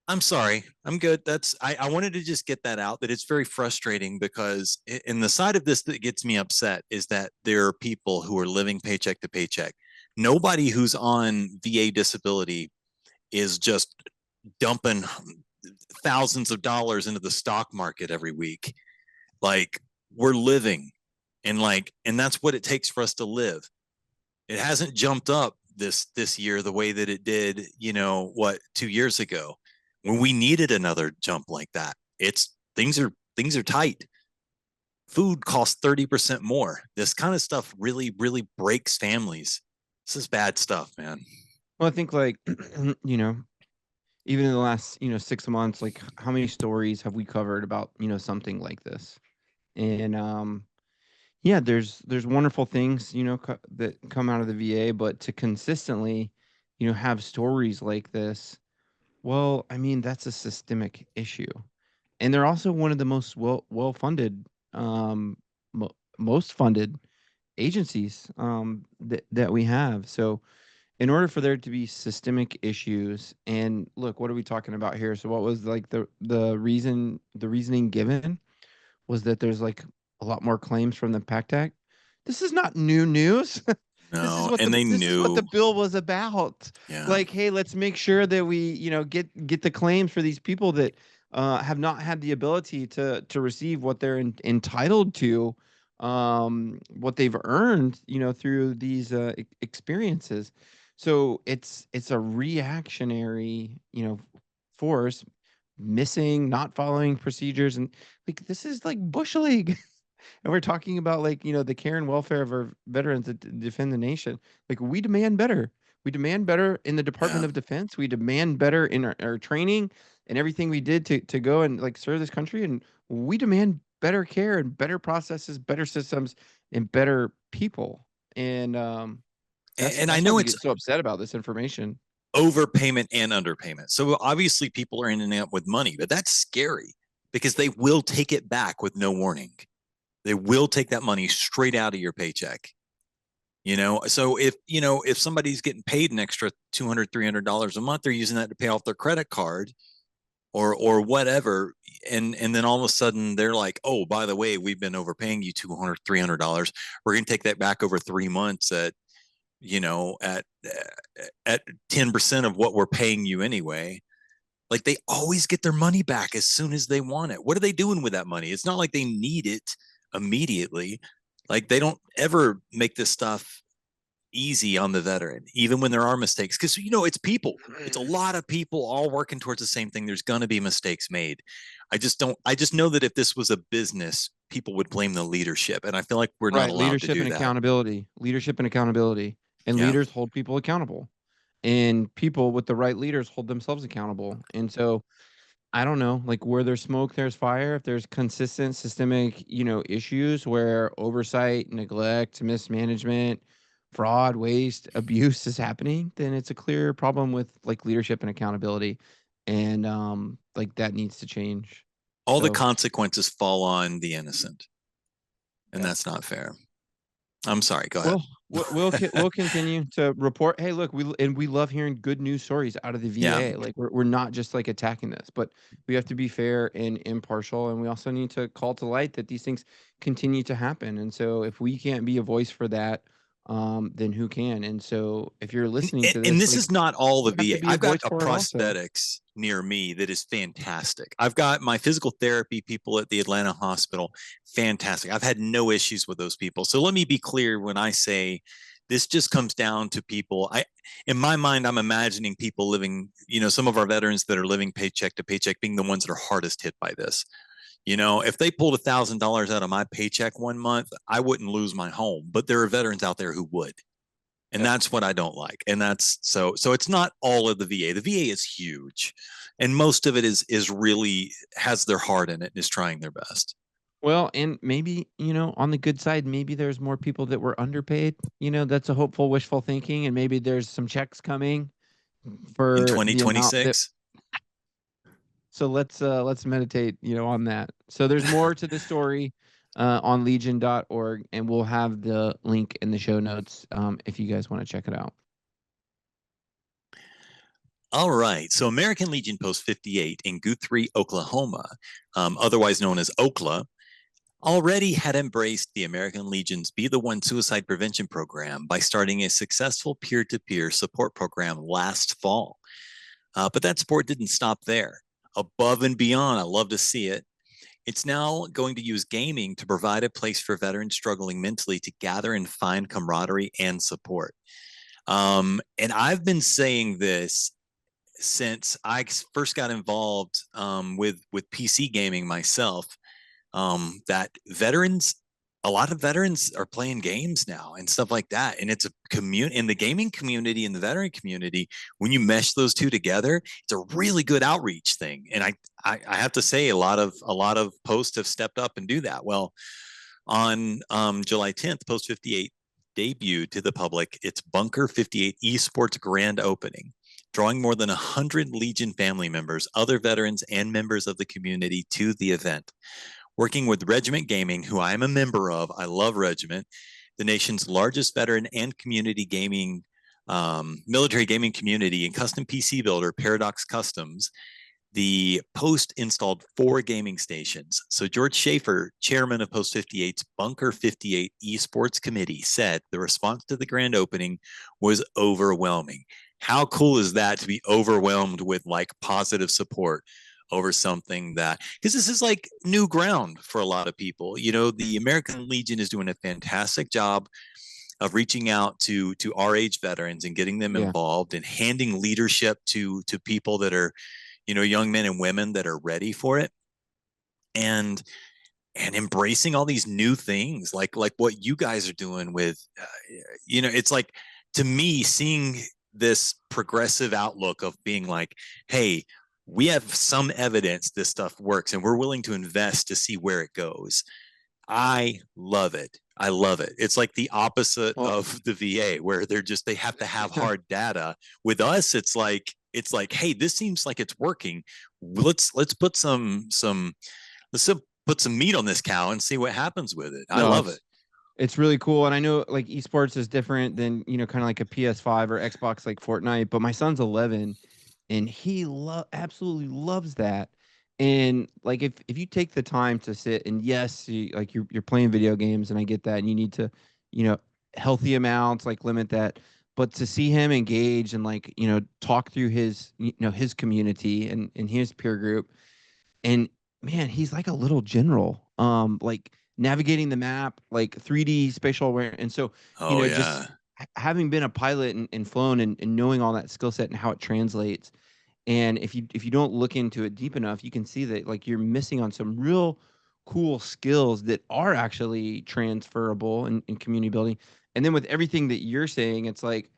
I'm sorry. I'm good. I wanted to just get that out, that it's very frustrating because in the side of this that gets me upset is that there are people who are living paycheck to paycheck. Nobody who's on VA disability is just dumping thousands of dollars into the stock market every week. Like, we're living, and that's what it takes for us to live. It hasn't jumped up this year the way that it did, 2 years ago when we needed another jump like that. Things are tight. Food costs 30% more. This kind of stuff really, really breaks families. This is bad stuff, man. Well, I think even in the last 6 months, like how many stories have we covered about something like this? And yeah, there's wonderful things that come out of the VA, but to consistently have stories like this, well, I mean, that's a systemic issue, and they're also one of the most well funded, most funded agencies that we have. So in order for there to be systemic issues, and look, what are we talking about here? So what was like the reasoning given was that there's like a lot more claims from the PACT Act. This is not new news. No, and they This is what the knew. bill was about. Yeah. Like, hey, let's make sure that we, get the claims for these people that have not had the ability to receive what they're entitled to, what they've earned, through these experiences. So it's a reactionary, force, missing, not following procedures, and like this is like bush league. And we're talking about the care and welfare of our veterans that defend the nation. Like, we demand better. We demand better in the Department Yeah. of Defense. We demand better in our training and everything we did to go and serve this country. And we demand better care and better processes, better systems, and better people. And And that's I why know we it's get so upset about this information. overpayment and underpayment. So obviously people are ending up with money, but that's scary because they will take it back with no warning. They will take that money straight out of your paycheck. So if somebody's getting paid an extra $200, $300 a month, they're using that to pay off their credit card or whatever. And then all of a sudden they're like, oh, by the way, we've been overpaying you $200, $300. We're going to take that back over 3 months at 10% of what we're paying you anyway. Like, they always get their money back as soon as they want it. What are they doing with that money? It's not like they need it immediately. Like, they don't ever make this stuff easy on the veteran, even when there are mistakes. Because, it's people. It's a lot of people all working towards the same thing. There's going to be mistakes made. I just know that if this was a business, people would blame the leadership. And I feel like we're not allowed leadership to do and that. Leadership and accountability. And leaders hold people accountable. And people with the right leaders hold themselves accountable. And so I don't know, like, where there's smoke, there's fire. If there's consistent systemic, issues where oversight, neglect, mismanagement, fraud, waste, abuse is happening, then it's a clear problem with like leadership and accountability. And like, that needs to change. All the consequences fall on the innocent. And that's not fair. I'm sorry. Go ahead. We'll continue to report. Hey, look, we love hearing good news stories out of the VA. Yeah. Like, we're not just like attacking this, but we have to be fair and impartial, and we also need to call to light that these things continue to happen. And so, if we can't be a voice for that, then who can? And so, if you're listening to this, and this is not all the VA. I've got a prosthetics near me that is fantastic. I've got my physical therapy people at the Atlanta hospital. Fantastic. I've had no issues with those people. So let me be clear when I say this just comes down to people. In my mind, I'm imagining people living, some of our veterans that are living paycheck to paycheck being the ones that are hardest hit by this. If they pulled $1,000 out of my paycheck one month, I wouldn't lose my home, but there are veterans out there who would. And that's what I don't like. And that's so it's not all of the VA. The VA is huge. And most of it is really has their heart in it and is trying their best. Well, and maybe, on the good side, maybe there's more people that were underpaid. That's a hopeful, wishful thinking. And maybe there's some checks coming for in 2026. So let's meditate, on that. So there's more to the story on legion.org, and we'll have the link in the show notes if you guys want to check it out. All right. So American Legion Post 58 in Guthrie, Oklahoma, otherwise known as Okla, already had embraced the American Legion's Be the One suicide prevention program by starting a successful peer-to-peer support program last fall. But that support didn't stop there. Above and beyond, I love to see it. It's now going to use gaming to provide a place for veterans struggling mentally to gather and find camaraderie and support. And I've been saying this since I first got involved with PC gaming myself, that a lot of veterans are playing games now and stuff like that. And it's a community in the gaming community and the veteran community. When you mesh those two together, it's a really good outreach thing. And I have to say, a lot of posts have stepped up and do that. Well, on July 10th, Post 58 debuted to the public its Bunker 58 esports grand opening, drawing more than 100 Legion family members, other veterans, and members of the community to the event. Working with Regiment Gaming, who I am a member of, I love Regiment, the nation's largest veteran and community gaming, military gaming community and custom PC builder, Paradox Customs, the Post installed 4 gaming stations. So George Schaefer, chairman of Post 58's Bunker 58 Esports Committee, said the response to the grand opening was overwhelming. How cool is that to be overwhelmed with like positive support over something that, because this is like new ground for a lot of people. The American Legion is doing a fantastic job of reaching out to our age veterans and getting them involved and handing leadership to people that are, young men and women that are ready for it, and embracing all these new things like what you guys are doing with, it's like, to me, seeing this progressive outlook of being like, hey, we have some evidence this stuff works and we're willing to invest to see where it goes. I love it. I love it. It's like the opposite of the VA, where they have to have hard data. With us, it's like, hey, this seems like it's working. Let's put put some meat on this cow and see what happens with it. I No, love it. It's really cool. And I know like esports is different than, kind of like a PS5 or Xbox like Fortnite, but my son's 11 and he absolutely loves that. And like if you take the time to sit and yes, you're playing video games and I get that and you need to, you know, healthy amounts, like limit that. But to see him engage and like, talk through his, his community and his peer group, and man, he's like a little general. Like navigating the map, like 3D spatial awareness. And so, Oh just yeah. having been a pilot and flown and knowing all that skill set and how it translates. And if you don't look into it deep enough, you can see that like you're missing on some real cool skills that are actually transferable in community building. And then with everything that you're saying, it's like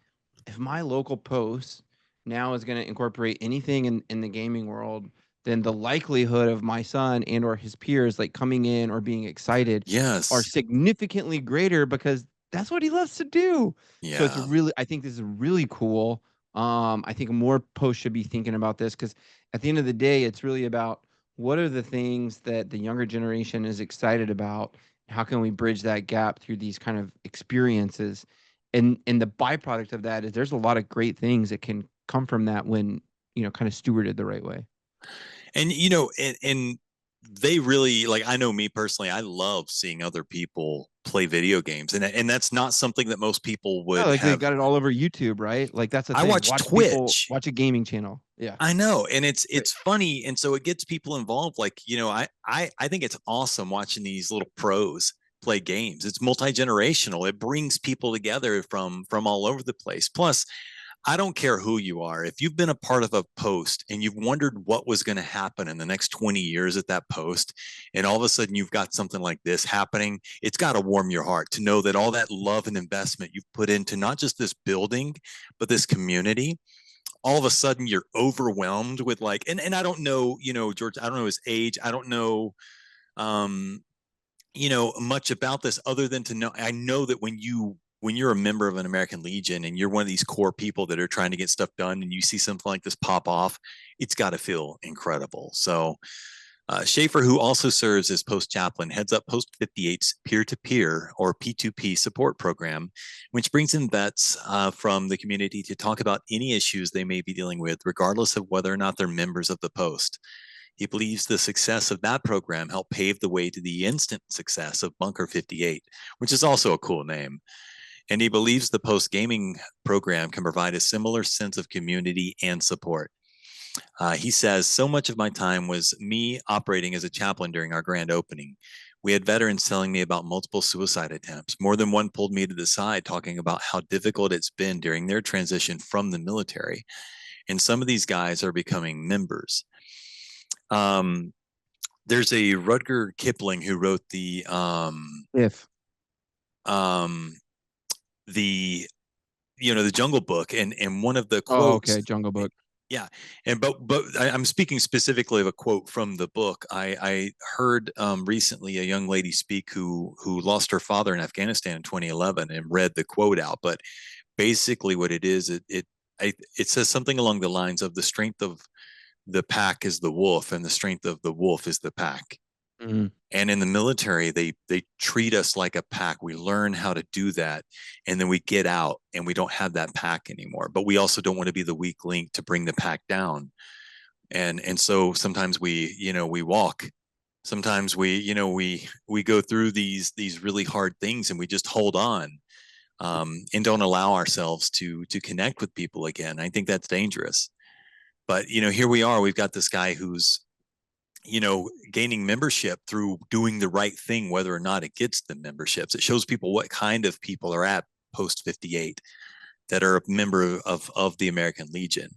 if my local post now is going to incorporate anything in the gaming world, then the likelihood of my son and or his peers like coming in or being excited are Yes. significantly greater because that's what he loves to do. So Yeah. I think this is really cool. I think more posts should be thinking about this because at the end of the day, it's really about what are the things that the younger generation is excited about. How can we bridge that gap through these kind of experiences? And the byproduct of that is there's a lot of great things that can come from that when, kind of stewarded the right way. And and they really, like, I know me personally, I love seeing other people play video games, and that's not something that most people Yeah, would like they have. got it all over YouTube, right? Like that's the I thing. watch Watch people Twitch. watch a gaming channel. Yeah. I know, and Right. it's funny, and so it gets people involved. Like, I think it's awesome watching these little pros play games. It's multi-generational. It brings people together from all over the place. Plus, I don't care who you are. If you've been a part of a post and you've wondered what was going to happen in the next 20 years at that post, and all of a sudden you've got something like this happening, it's got to warm your heart to know that all that love and investment you've put into not just this building, but this community, all of a sudden you're overwhelmed with like, and I don't know, George, I don't know his age. I don't know, um, much about this other than to know, I know that when you're a member of an American Legion and you're one of these core people that are trying to get stuff done and you see something like this pop off, it's got to feel incredible. So Schaefer, who also serves as post chaplain, heads up Post 58's peer-to-peer or P2P support program, which brings in vets from the community to talk about any issues they may be dealing with, regardless of whether or not they're members of the post. He believes the success of that program helped pave the way to the instant success of Bunker 58, which is also a cool name. And he believes the post gaming program can provide a similar sense of community and support. He says, so much of my time was me operating as a chaplain during our grand opening. We had veterans telling me about multiple suicide attempts. More than one pulled me to the side talking about how difficult it's been during their transition from the military. And some of these guys are becoming members. There's a Rutger Kipling who wrote If the the Jungle Book, and one of the Oh, quotes. okay, Jungle Book. Yeah, and but I'm speaking specifically of a quote from the book. I heard recently a young lady speak who lost her father in Afghanistan in 2011 and read the quote out. But basically, what it is, it says something along the lines of the strength of the pack is the wolf, and the strength of the wolf is the pack. Mm-hmm. And in the military, they treat us like a pack. We learn how to do that, and then we get out and we don't have that pack anymore. But we also don't want to be the weak link to bring the pack down. And so sometimes we walk. Sometimes we go through these really hard things, and we just hold on, and don't allow ourselves to connect with people again. I think that's dangerous. But here we are. We've got this guy who's gaining membership through doing the right thing, whether or not it gets the memberships. It shows people what kind of people are at Post 58 that are a member of the American Legion.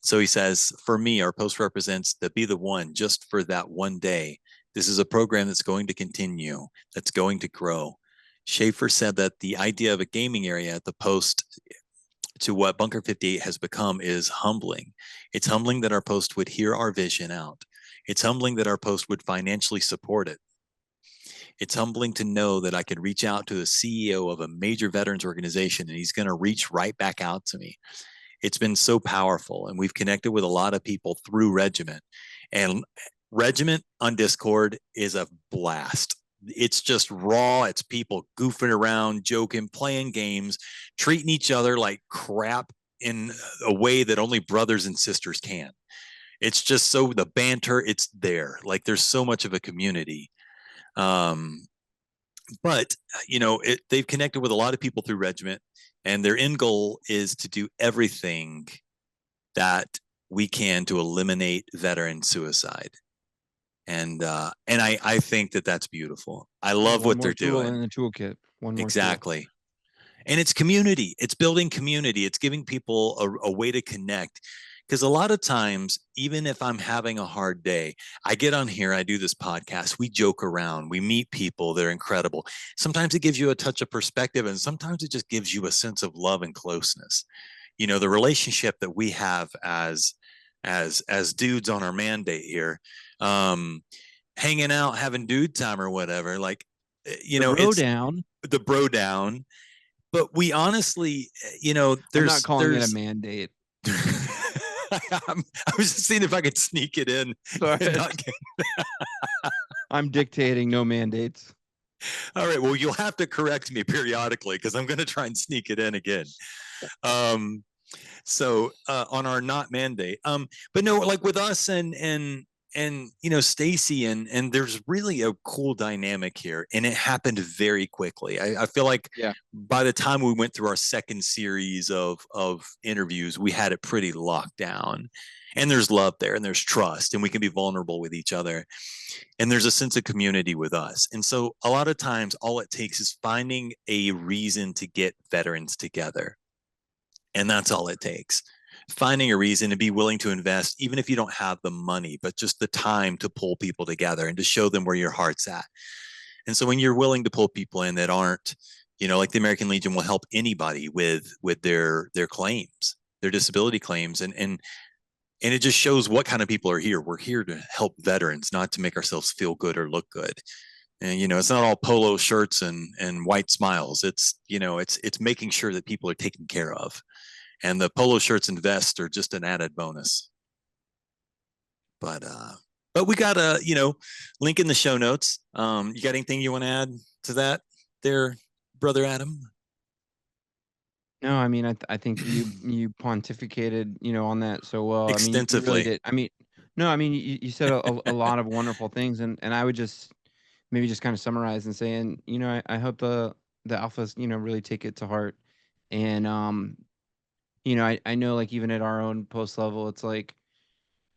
So he says, for me, our post represents to be the one just for that one day. This is a program that's going to continue, that's going to grow. Schaefer said that the idea of a gaming area at the post to what Bunker 58 has become is humbling. It's humbling that our post would hear our vision out. It's humbling that our post would financially support it. It's humbling to know that I could reach out to the CEO of a major veterans organization and he's going to reach right back out to me. It's been so powerful, and we've connected with a lot of people through Regiment. And Regiment on Discord is a blast. It's just raw. It's people goofing around, joking, playing games, treating each other like crap in a way that only brothers and sisters can. It's just so the banter, it's there. Like there's so much of a community. But they've connected with a lot of people through Regiment, and their end goal is to do everything that we can to eliminate veteran suicide. And I think that that's beautiful. I love what they're doing. In the toolkit. One more exactly. Tool. And it's community. It's building community. It's giving people a way to connect. Because a lot of times, even if I'm having a hard day, I get on here, I do this podcast, we joke around, we meet people, they're incredible. Sometimes it gives you a touch of perspective, and sometimes it just gives you a sense of love and closeness. The relationship that we have as dudes on our mandate here, hanging out, having dude time or whatever, like, the bro down. But we honestly, I'm not calling it a mandate. I was just seeing if I could sneak it in. I'm dictating, no mandates. All right. Well, you'll have to correct me periodically because I'm going to try and sneak it in again. So on our not mandate, but no, like with us and Stacy and there's really a cool dynamic here, and it happened very quickly. I feel like by the time we went through our second series of interviews, we had it pretty locked down, and there's love there, and there's trust, and we can be vulnerable with each other, and there's a sense of community with us. And so a lot of times all it takes is finding a reason to get veterans together, and that's all it takes. Finding a reason to be willing to invest, even if you don't have the money, but just the time to pull people together and to show them where your heart's at. And so when you're willing to pull people in that aren't, like the American Legion will help anybody with their claims, their disability claims. And it just shows what kind of people are here. We're here to help veterans, not to make ourselves feel good or look good. And, it's not all polo shirts and white smiles. It's, it's making sure that people are taken care of. And the polo shirts and vests are just an added bonus. But we got a, link in the show notes. You got anything you want to add to that there, Brother Adam? No, I mean, I think you pontificated, on that so well. Extensively. You said a lot of wonderful things, and I would just maybe just kind of summarize and saying, I hope the alphas, really take it to heart. And I know, like, even at our own post level, it's like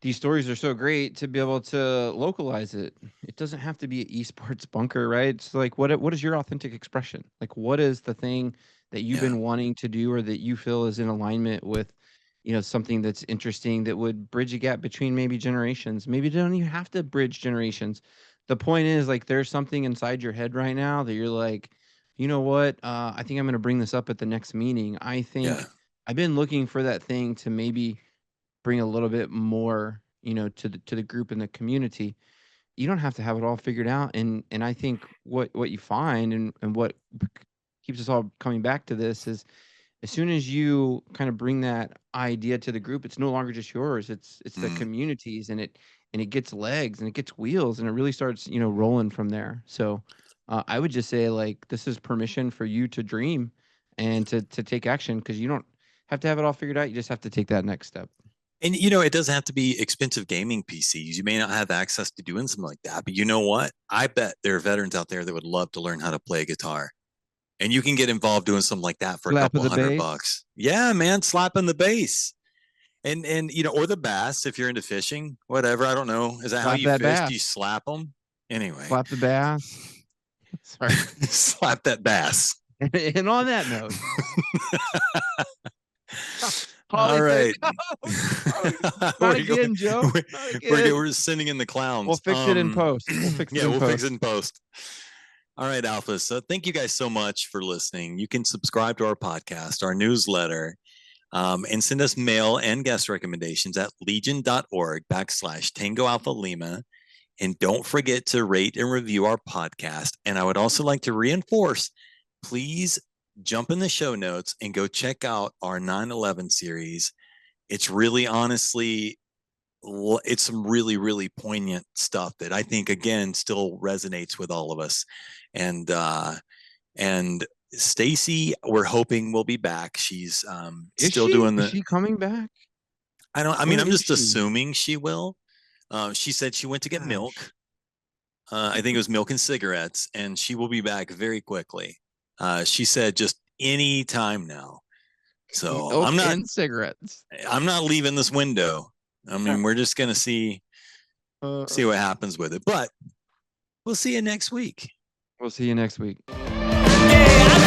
these stories are so great to be able to localize it. It doesn't have to be an esports bunker, right? It's like, what is your authentic expression? Like, what is the thing that you've been wanting to do, or that you feel is in alignment with, something that's interesting that would bridge a gap between maybe generations? Maybe you don't even have to bridge generations. The point is, like, there's something inside your head right now that you're like, you know what? I think I'm going to bring this up at the next meeting. I think I've been looking for that thing to maybe bring a little bit more, to the group and the community. You don't have to have it all figured out. And I think what you find and what keeps us all coming back to this is, as soon as you kind of bring that idea to the group, it's no longer just yours. It's the communities, and it gets legs and it gets wheels, and it really starts, rolling from there. So I would just say, like, this is permission for you to dream and to take action, because you don't have to have it all figured out. You just have to take that next step. And, it doesn't have to be expensive gaming PCs. You may not have access to doing something like that, but you know what? I bet there are veterans out there that would love to learn how to play guitar. And you can get involved doing something like that for a couple $100. Yeah, man, slapping the bass. And or the bass if you're into fishing, whatever. I don't know. Is that how you fish? Bass. Do you slap them? Anyway. Slap the bass. Sorry. Slap that bass. And on that note. All right. Not again, Joe. We're sending in the clowns. We'll fix it in post. We'll fix it in post. All right, Alphas. So thank you guys so much for listening. You can subscribe to our podcast, our newsletter, and send us mail and guest recommendations at legion.org/Tango Alpha Lima. And don't forget to rate and review our podcast. And I would also like to reinforce, please jump in the show notes and go check out our 9/11 series. It's really honestly it's some really, really poignant stuff that I think, again, still resonates with all of us. And Stacy, we're hoping will be back. She's still doing Is she coming back? I'm just assuming she will. She said she went to get milk. I think it was milk and cigarettes, and she will be back very quickly. She said just any time now. So Milk and cigarettes. I'm not leaving this window. I mean, we're just gonna see what happens with it. But we'll see you next week. We'll see you next week. Yeah,